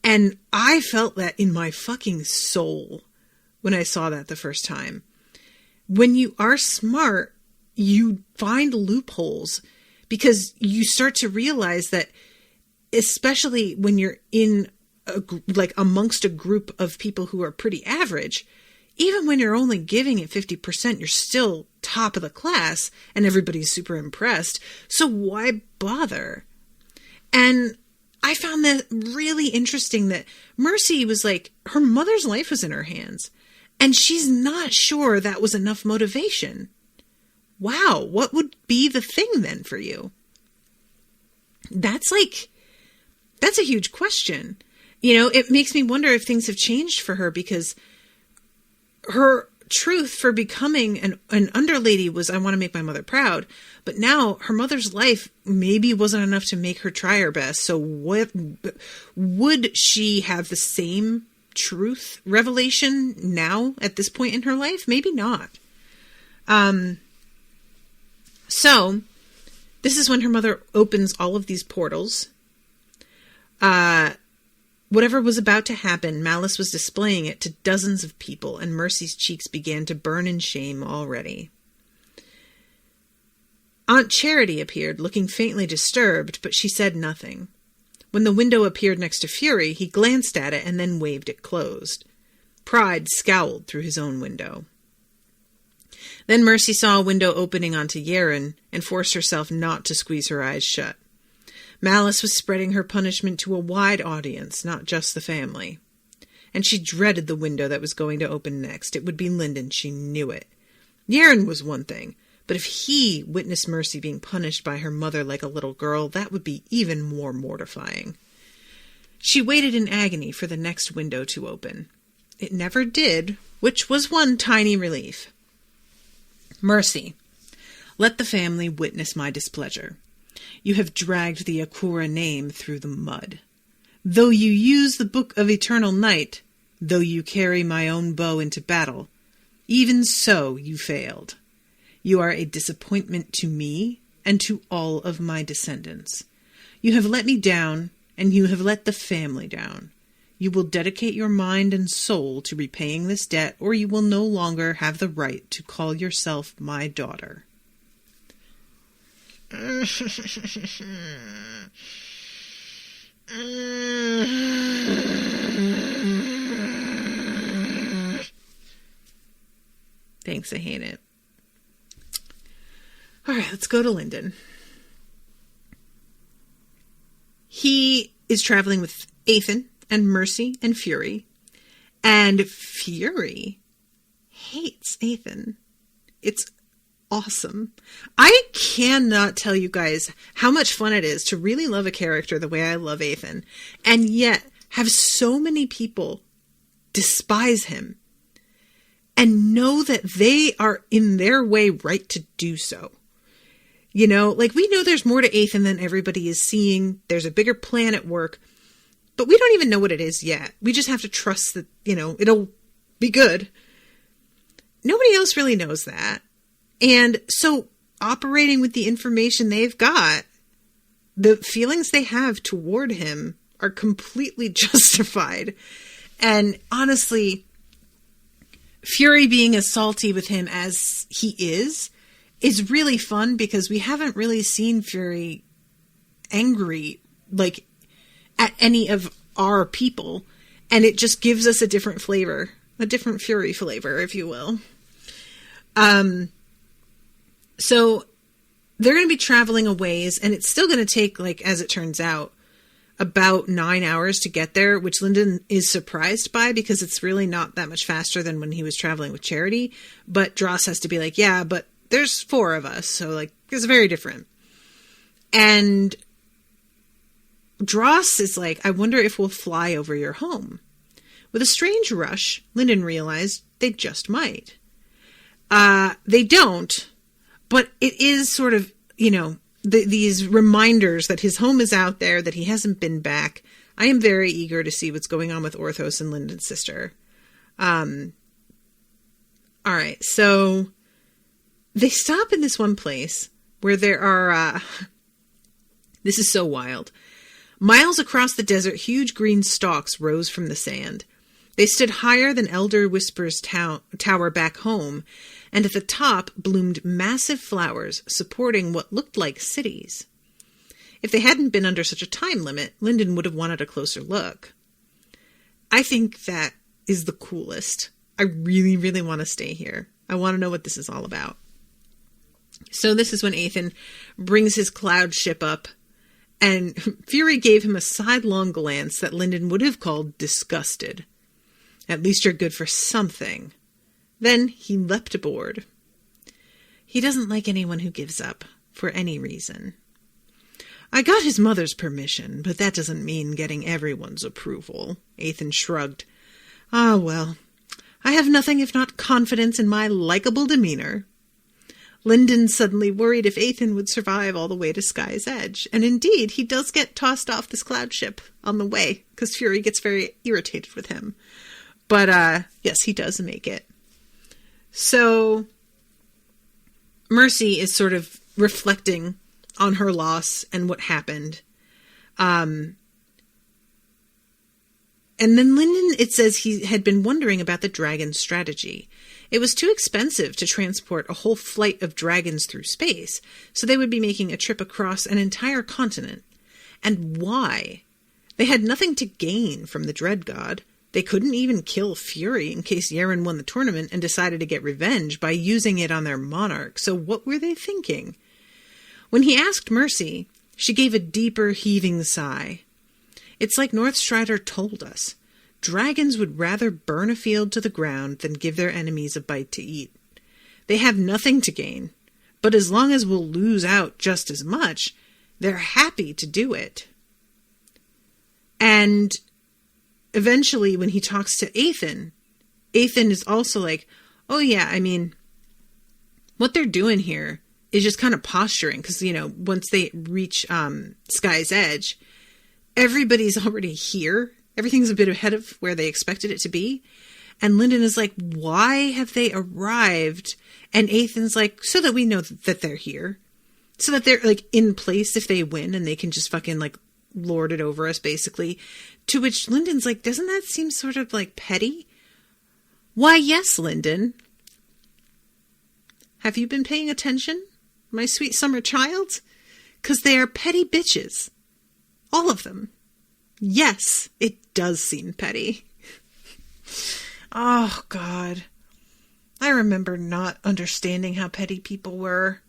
And I felt that in my fucking soul when I saw that the first time. When you are smart, you find loopholes because you start to realize that, especially when you're in amongst a group of people who are pretty average, even when you're only giving it 50%, you're still top of the class and everybody's super impressed. So why bother? And I found that really interesting that Mercy was like, her mother's life was in her hands. And she's not sure that was enough motivation. Wow, what would be the thing then for you? That's a huge question. It makes me wonder if things have changed for her, because her truth for becoming an underlady was, I want to make my mother proud. But now her mother's life maybe wasn't enough to make her try her best. So what would she have the same truth revelation now at this point in her life? Maybe not. So this is when her mother opens all of these portals. Whatever was about to happen, Malice was displaying it to dozens of people, and Mercy's cheeks began to burn in shame already. Aunt Charity appeared, looking faintly disturbed, but she said nothing. When the window appeared next to Fury, he glanced at it and then waved it closed. Pride scowled through his own window. Then Mercy saw a window opening onto Yerin and forced herself not to squeeze her eyes shut. Malice was spreading her punishment to a wide audience, not just the family. And she dreaded the window that was going to open next. It would be Lyndon, she knew it. Yerin was one thing, but if he witnessed Mercy being punished by her mother like a little girl, that would be even more mortifying. She waited in agony for the next window to open. It never did, which was one tiny relief. Mercy, let the family witness my displeasure. You have dragged the Akura name through the mud. Though you use the Book of Eternal Night, though you carry my own bow into battle, even so you failed. You are a disappointment to me and to all of my descendants. You have let me down, and you have let the family down. You will dedicate your mind and soul to repaying this debt, or you will no longer have the right to call yourself my daughter. Thanks, I hate it. All right, let's go to Lyndon. He is traveling with Ethan and Mercy and Fury. And Fury hates Ethan. It's awesome. I cannot tell you guys how much fun it is to really love a character the way I love Ethan, and yet have so many people despise him and know that they are in their way right to do so. You know, like, we know there's more to Ethan than everybody is seeing. There's a bigger plan at work, but we don't even know what it is yet. We just have to trust that, you know, it'll be good. Nobody else really knows that. And so, operating with the information they've got, the feelings they have toward him are completely justified. And honestly, Fury being as salty with him as he is really fun, because we haven't really seen Fury angry, like, at any of our people. And it just gives us a different flavor, a different Fury flavor, if you will. So they're going to be traveling a ways, and it's still going to take, like, as it turns out, about 9 hours to get there, which Lyndon is surprised by, because it's really not that much faster than when he was traveling with Charity. But Dross has to be like, yeah, but there's 4 of us, so, like, it's very different. And Dross is like, I wonder if we'll fly over your home. With a strange rush, Lyndon realized they just might. They don't, but it is sort of, you know, these reminders that his home is out there, that he hasn't been back. I am very eager to see what's going on with Orthos and Lyndon's sister. All right, so they stop in this one place where there are, this is so wild. Miles across the desert, huge green stalks rose from the sand. They stood higher than Elder Whisper's tower back home, and at the top bloomed massive flowers supporting what looked like cities. If they hadn't been under such a time limit, Lyndon would have wanted a closer look. I think that is the coolest. I really, really want to stay here. I want to know what this is all about. So this is when Ethan brings his cloud ship up, and Fury gave him a sidelong glance that Lyndon would have called disgusted. At least you're good for something. Then he leapt aboard. He doesn't like anyone who gives up, for any reason. I got his mother's permission, but that doesn't mean getting everyone's approval. Ethan shrugged. Ah, well, I have nothing if not confidence in my likable demeanor. Lyndon suddenly worried if Ethan would survive all the way to Sky's Edge, and indeed, he does get tossed off this cloud ship on the way, because Fury gets very irritated with him. But, yes, he does make it. So, Mercy is sort of reflecting on her loss and what happened. And then Lyndon, it says he had been wondering about the dragon strategy. It was too expensive to transport a whole flight of dragons through space, so they would be making a trip across an entire continent. And why? They had nothing to gain from the Dread God. They couldn't even kill Fury in case Yerin won the tournament and decided to get revenge by using it on their monarch. So what were they thinking? When he asked Mercy, she gave a deeper, heaving sigh. It's like Northstrider told us. Dragons would rather burn a field to the ground than give their enemies a bite to eat. They have nothing to gain, but as long as we'll lose out just as much, they're happy to do it. And eventually when he talks to Ethan is also like, oh yeah, I mean, what they're doing here is just kind of posturing. Because, you know, once they reach Sky's Edge, everybody's already here. Everything's a bit ahead of where they expected it to be. And Lyndon is like, why have they arrived? And Ethan's like, so that we know that they're here. So that they're like in place if they win and they can just fucking like lord it over us, basically. To which Lyndon's like, doesn't that seem sort of like petty? Why, yes, Lyndon. Have you been paying attention, my sweet summer child? 'Cause they are petty bitches. All of them. Yes, it does seem petty. Oh, God. I remember not understanding how petty people were.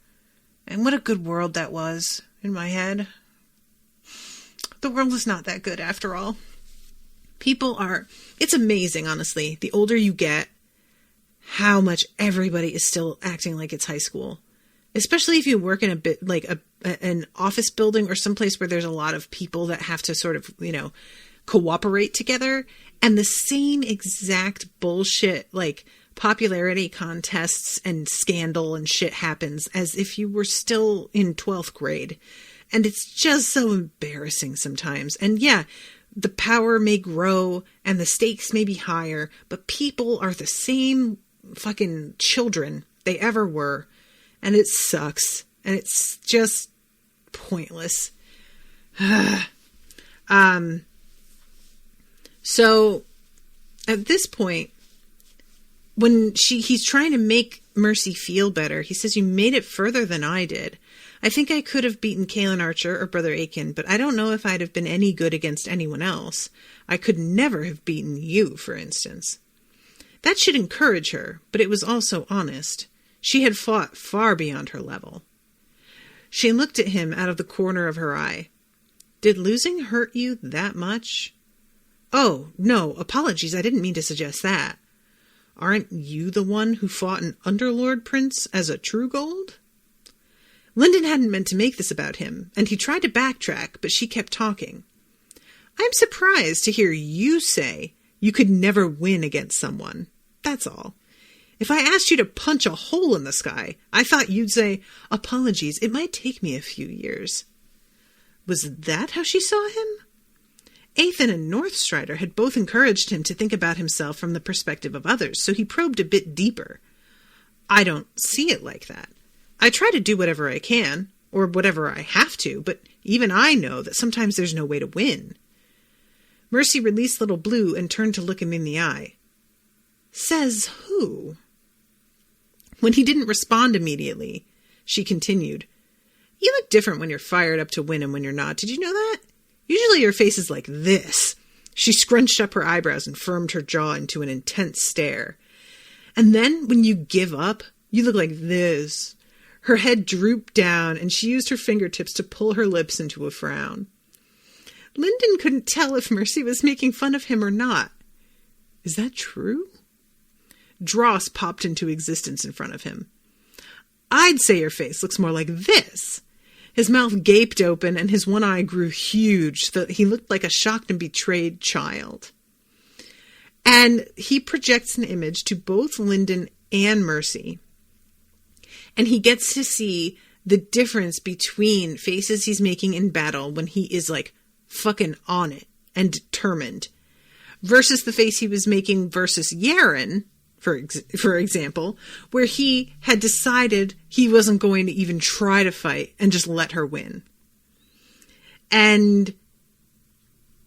And what a good world that was in my head. The world is not that good after all. People are... It's amazing, honestly, the older you get, how much everybody is still acting like it's high school. Especially if you work in a bit like an office building or someplace where there's a lot of people that have to sort of, you know, cooperate together. And the same exact bullshit, like popularity contests and scandal and shit happens as if you were still in 12th grade. And it's just so embarrassing sometimes. And yeah, the power may grow and the stakes may be higher, but people are the same fucking children they ever were. And it sucks. And it's just pointless. So at this point, when he's trying to make Mercy feel better, he says, you made it further than I did. I think I could have beaten Calan Archer or Brother Aiken, but I don't know if I'd have been any good against anyone else. I could never have beaten you, for instance. That should encourage her, but it was also honest. She had fought far beyond her level. She looked at him out of the corner of her eye. Did losing hurt you that much? Oh, no, apologies, I didn't mean to suggest that. Aren't you the one who fought an Underlord Prince as a true gold? Lyndon hadn't meant to make this about him, and he tried to backtrack, but she kept talking. I'm surprised to hear you say you could never win against someone. That's all. If I asked you to punch a hole in the sky, I thought you'd say, apologies, it might take me a few years. Was that how she saw him? Ethan and Northstrider had both encouraged him to think about himself from the perspective of others, so he probed a bit deeper. I don't see it like that. I try to do whatever I can, or whatever I have to, but even I know that sometimes there's no way to win. Mercy released Little Blue and turned to look him in the eye. Says who? When he didn't respond immediately, she continued, You look different when you're fired up to win and when you're not. Did you know that? Usually your face is like this. She scrunched up her eyebrows and firmed her jaw into an intense stare. And then, when you give up, you look like this. Her head drooped down, and she used her fingertips to pull her lips into a frown. Lyndon couldn't tell if Mercy was making fun of him or not. Is that true? Dross popped into existence in front of him. I'd say your face looks more like this. His mouth gaped open, and his one eye grew huge so that he looked like a shocked and betrayed child. And he projects an image to both Lyndon and Mercy. And he gets to see the difference between faces he's making in battle when he is, like, fucking on it and determined, versus the face he was making versus Yerin, for example, where he had decided he wasn't going to even try to fight and just let her win. And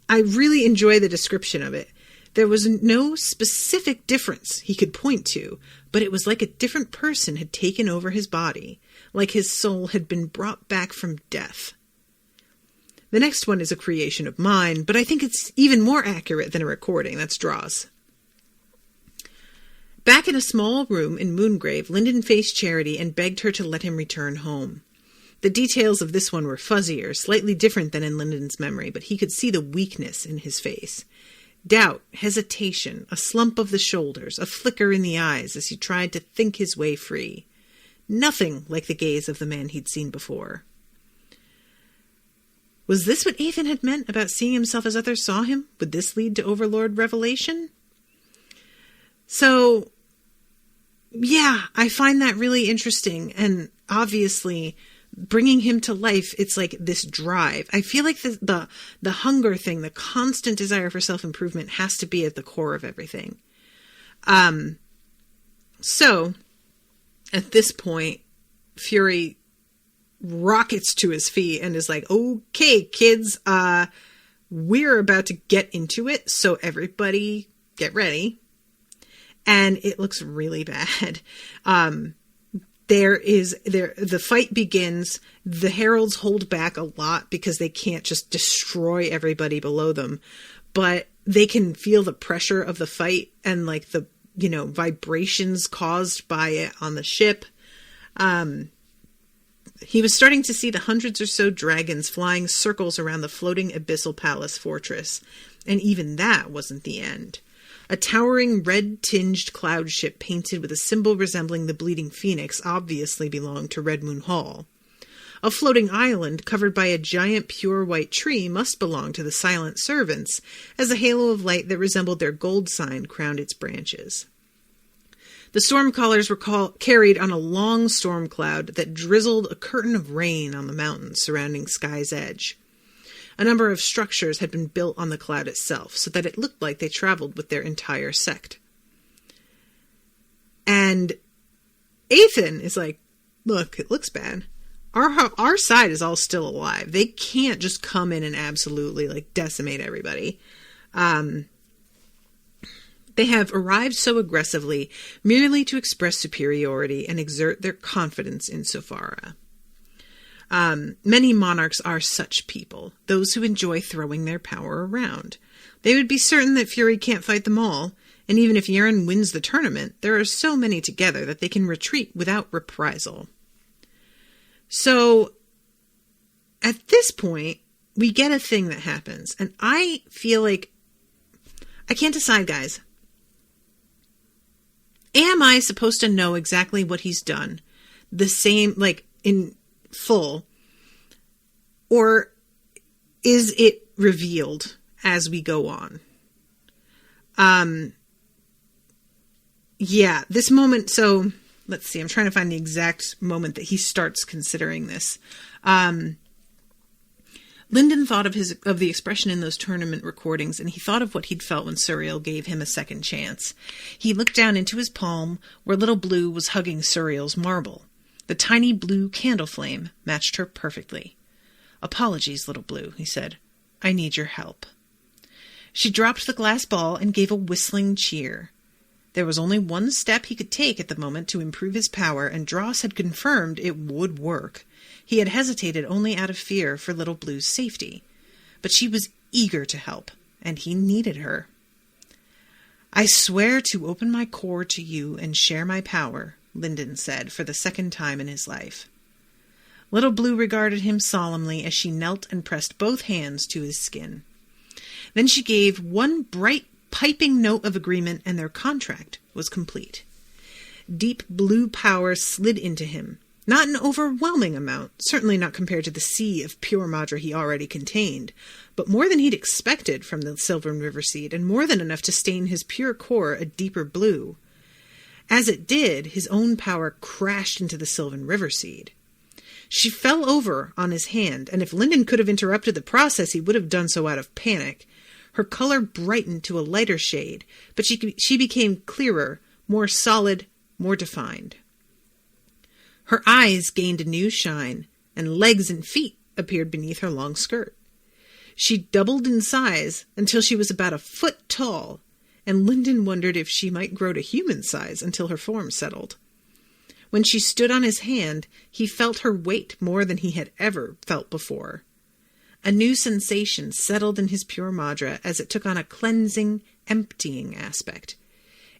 I really enjoy the description of it. There was no specific difference he could point to, but it was like a different person had taken over his body, like his soul had been brought back from death. The next one is a creation of mine, but I think it's even more accurate than a recording. That's Dross. Back in a small room in Moongrave, Lyndon faced Charity and begged her to let him return home. The details of this one were fuzzier, slightly different than in Lyndon's memory, but he could see the weakness in his face. Doubt, hesitation, a slump of the shoulders, a flicker in the eyes as he tried to think his way free. Nothing like the gaze of the man he'd seen before. Was this what Ethan had meant about seeing himself as others saw him? Would this lead to Overlord revelation? So, yeah, I find that really interesting. And obviously, bringing him to life, it's like this drive. I feel like the hunger thing, the constant desire for self-improvement has to be at the core of everything. So, at this point, Fury rockets to his feet and is like, okay, kids, we're about to get into it, so everybody get ready. And it looks really bad. The fight begins. The heralds hold back a lot because they can't just destroy everybody below them, but they can feel the pressure of the fight and like the, vibrations caused by it on the ship. He was starting to see the hundreds or so dragons flying circles around the floating abyssal palace fortress. And even that wasn't the end. A towering red-tinged cloud ship painted with a symbol resembling the bleeding phoenix obviously belonged to Red Moon Hall. A floating island covered by a giant pure white tree must belong to the Silent Servants, as a halo of light that resembled their gold sign crowned its branches. The Stormcallers were carried on a long storm cloud that drizzled a curtain of rain on the mountains surrounding Sky's Edge. A number of structures had been built on the cloud itself, so that it looked like they traveled with their entire sect. And Ethan is like, look, it looks bad. Our side is all still alive. They can't just come in and absolutely, decimate everybody. They have arrived so aggressively merely to express superiority and exert their confidence in Sofara. Many monarchs are such people, those who enjoy throwing their power around. They would be certain that Fury can't fight them all, and even if Yerin wins the tournament, there are so many together that they can retreat without reprisal. So, at this point, we get a thing that happens, and I feel like I can't decide, guys. Am I supposed to know exactly what he's done? The same, in full? Or is it revealed as we go on? Yeah, this moment, so let's see, I'm trying to find the exact moment that he starts considering this. Lyndon thought of the expression in those tournament recordings, and he thought of what he'd felt when Suriel gave him a second chance. He looked down into his palm, where Little Blue was hugging Suriel's marble. The tiny blue candle flame matched her perfectly. "Apologies, Little Blue," he said. "I need your help." She dropped the glass ball and gave a whistling cheer. There was only one step he could take at the moment to improve his power, and Dross had confirmed it would work. He had hesitated only out of fear for Little Blue's safety. But she was eager to help, and he needed her. "I swear to open my core to you and share my power," Lyndon said for the second time in his life. Little Blue regarded him solemnly as she knelt and pressed both hands to his skin. Then she gave one bright, piping note of agreement, and their contract was complete. Deep blue power slid into him. Not an overwhelming amount, certainly not compared to the sea of pure Madra he already contained, but more than he'd expected from the Sylvan River Seed, and more than enough to stain his pure core a deeper blue. As it did, his own power crashed into the Sylvan River Seed. She fell over on his hand, and if Lyndon could have interrupted the process, he would have done so out of panic. Her color brightened to a lighter shade, but she became clearer, more solid, more defined. Her eyes gained a new shine, and legs and feet appeared beneath her long skirt. She doubled in size until she was about a foot tall, and Lyndon wondered if she might grow to human size until her form settled. When she stood on his hand, he felt her weight more than he had ever felt before. A new sensation settled in his pure Madra as it took on a cleansing, emptying aspect.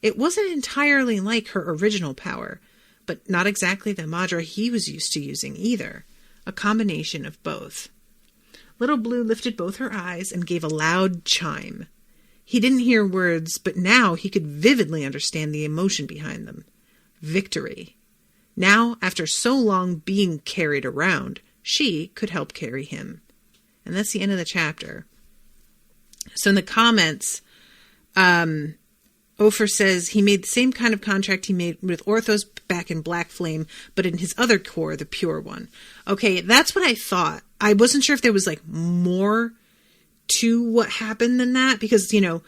It wasn't entirely like her original power, but not exactly the Madra he was used to using either. A combination of both. Little Blue lifted both her eyes and gave a loud chime. He didn't hear words, but now he could vividly understand the emotion behind them. Victory. Now, after so long being carried around, she could help carry him. And that's the end of the chapter. So in the comments, Ofer says he made the same kind of contract he made with Orthos back in Black Flame, but in his other core, the pure one. Okay, that's what I thought. I wasn't sure if there was like more to what happened than that, because, you know,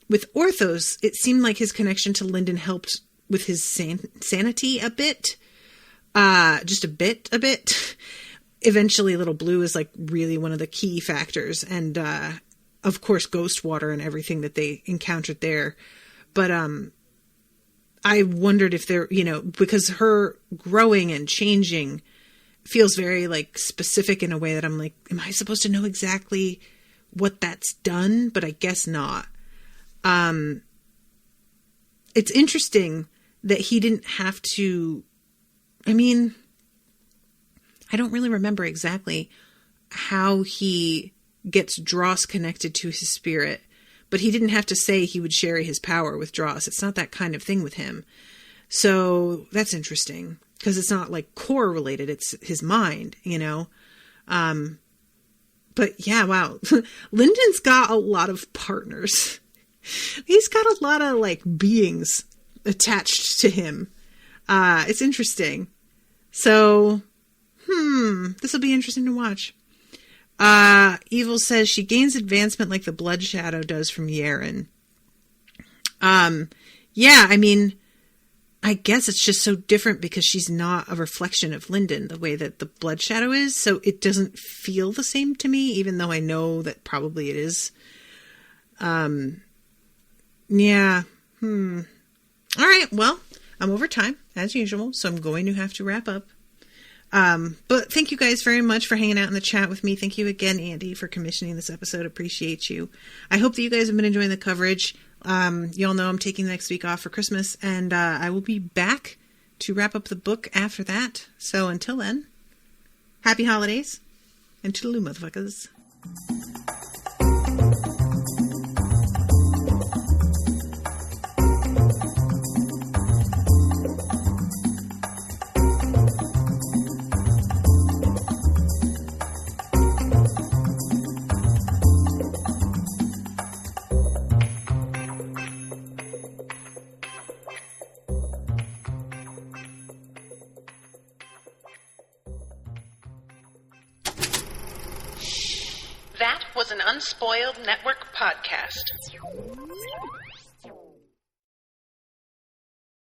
with Orthos, it seemed like his connection to Linden helped with his sanity a bit. Just a bit. Eventually, Little Blue is like really one of the key factors. And, of course, Ghost Water and everything that they encountered there. But, I wondered if there, you know, because her growing and changing feels very like specific in a way that I'm like, am I supposed to know exactly what that's done? But I guess not. It's interesting that he didn't have to, I mean, I don't really remember exactly how he gets Dross connected to his spirit, but he didn't have to say he would share his power with Dross. It's not that kind of thing with him. So that's interesting, because it's not like core related. It's his mind, you know? But yeah, wow. Linden's got a lot of partners. He's got a lot of like beings attached to him. It's interesting. So, this will be interesting to watch. Evil says she gains advancement like the Blood Shadow does from Yerin. Yeah, I mean, I guess it's just so different because she's not a reflection of Linden the way that the Blood Shadow is. So it doesn't feel the same to me, even though I know that probably it is. Yeah. All right. Well, I'm over time as usual, so I'm going to have to wrap up. But thank you guys very much for hanging out in the chat with me. Thank you again, Andy, for commissioning this episode. Appreciate you. I hope that you guys have been enjoying the coverage. You all know I'm taking the next week off for Christmas, and I will be back to wrap up the book after that. So until then, happy holidays, and toodaloo, motherfuckers. That was an Unspoiled Network podcast.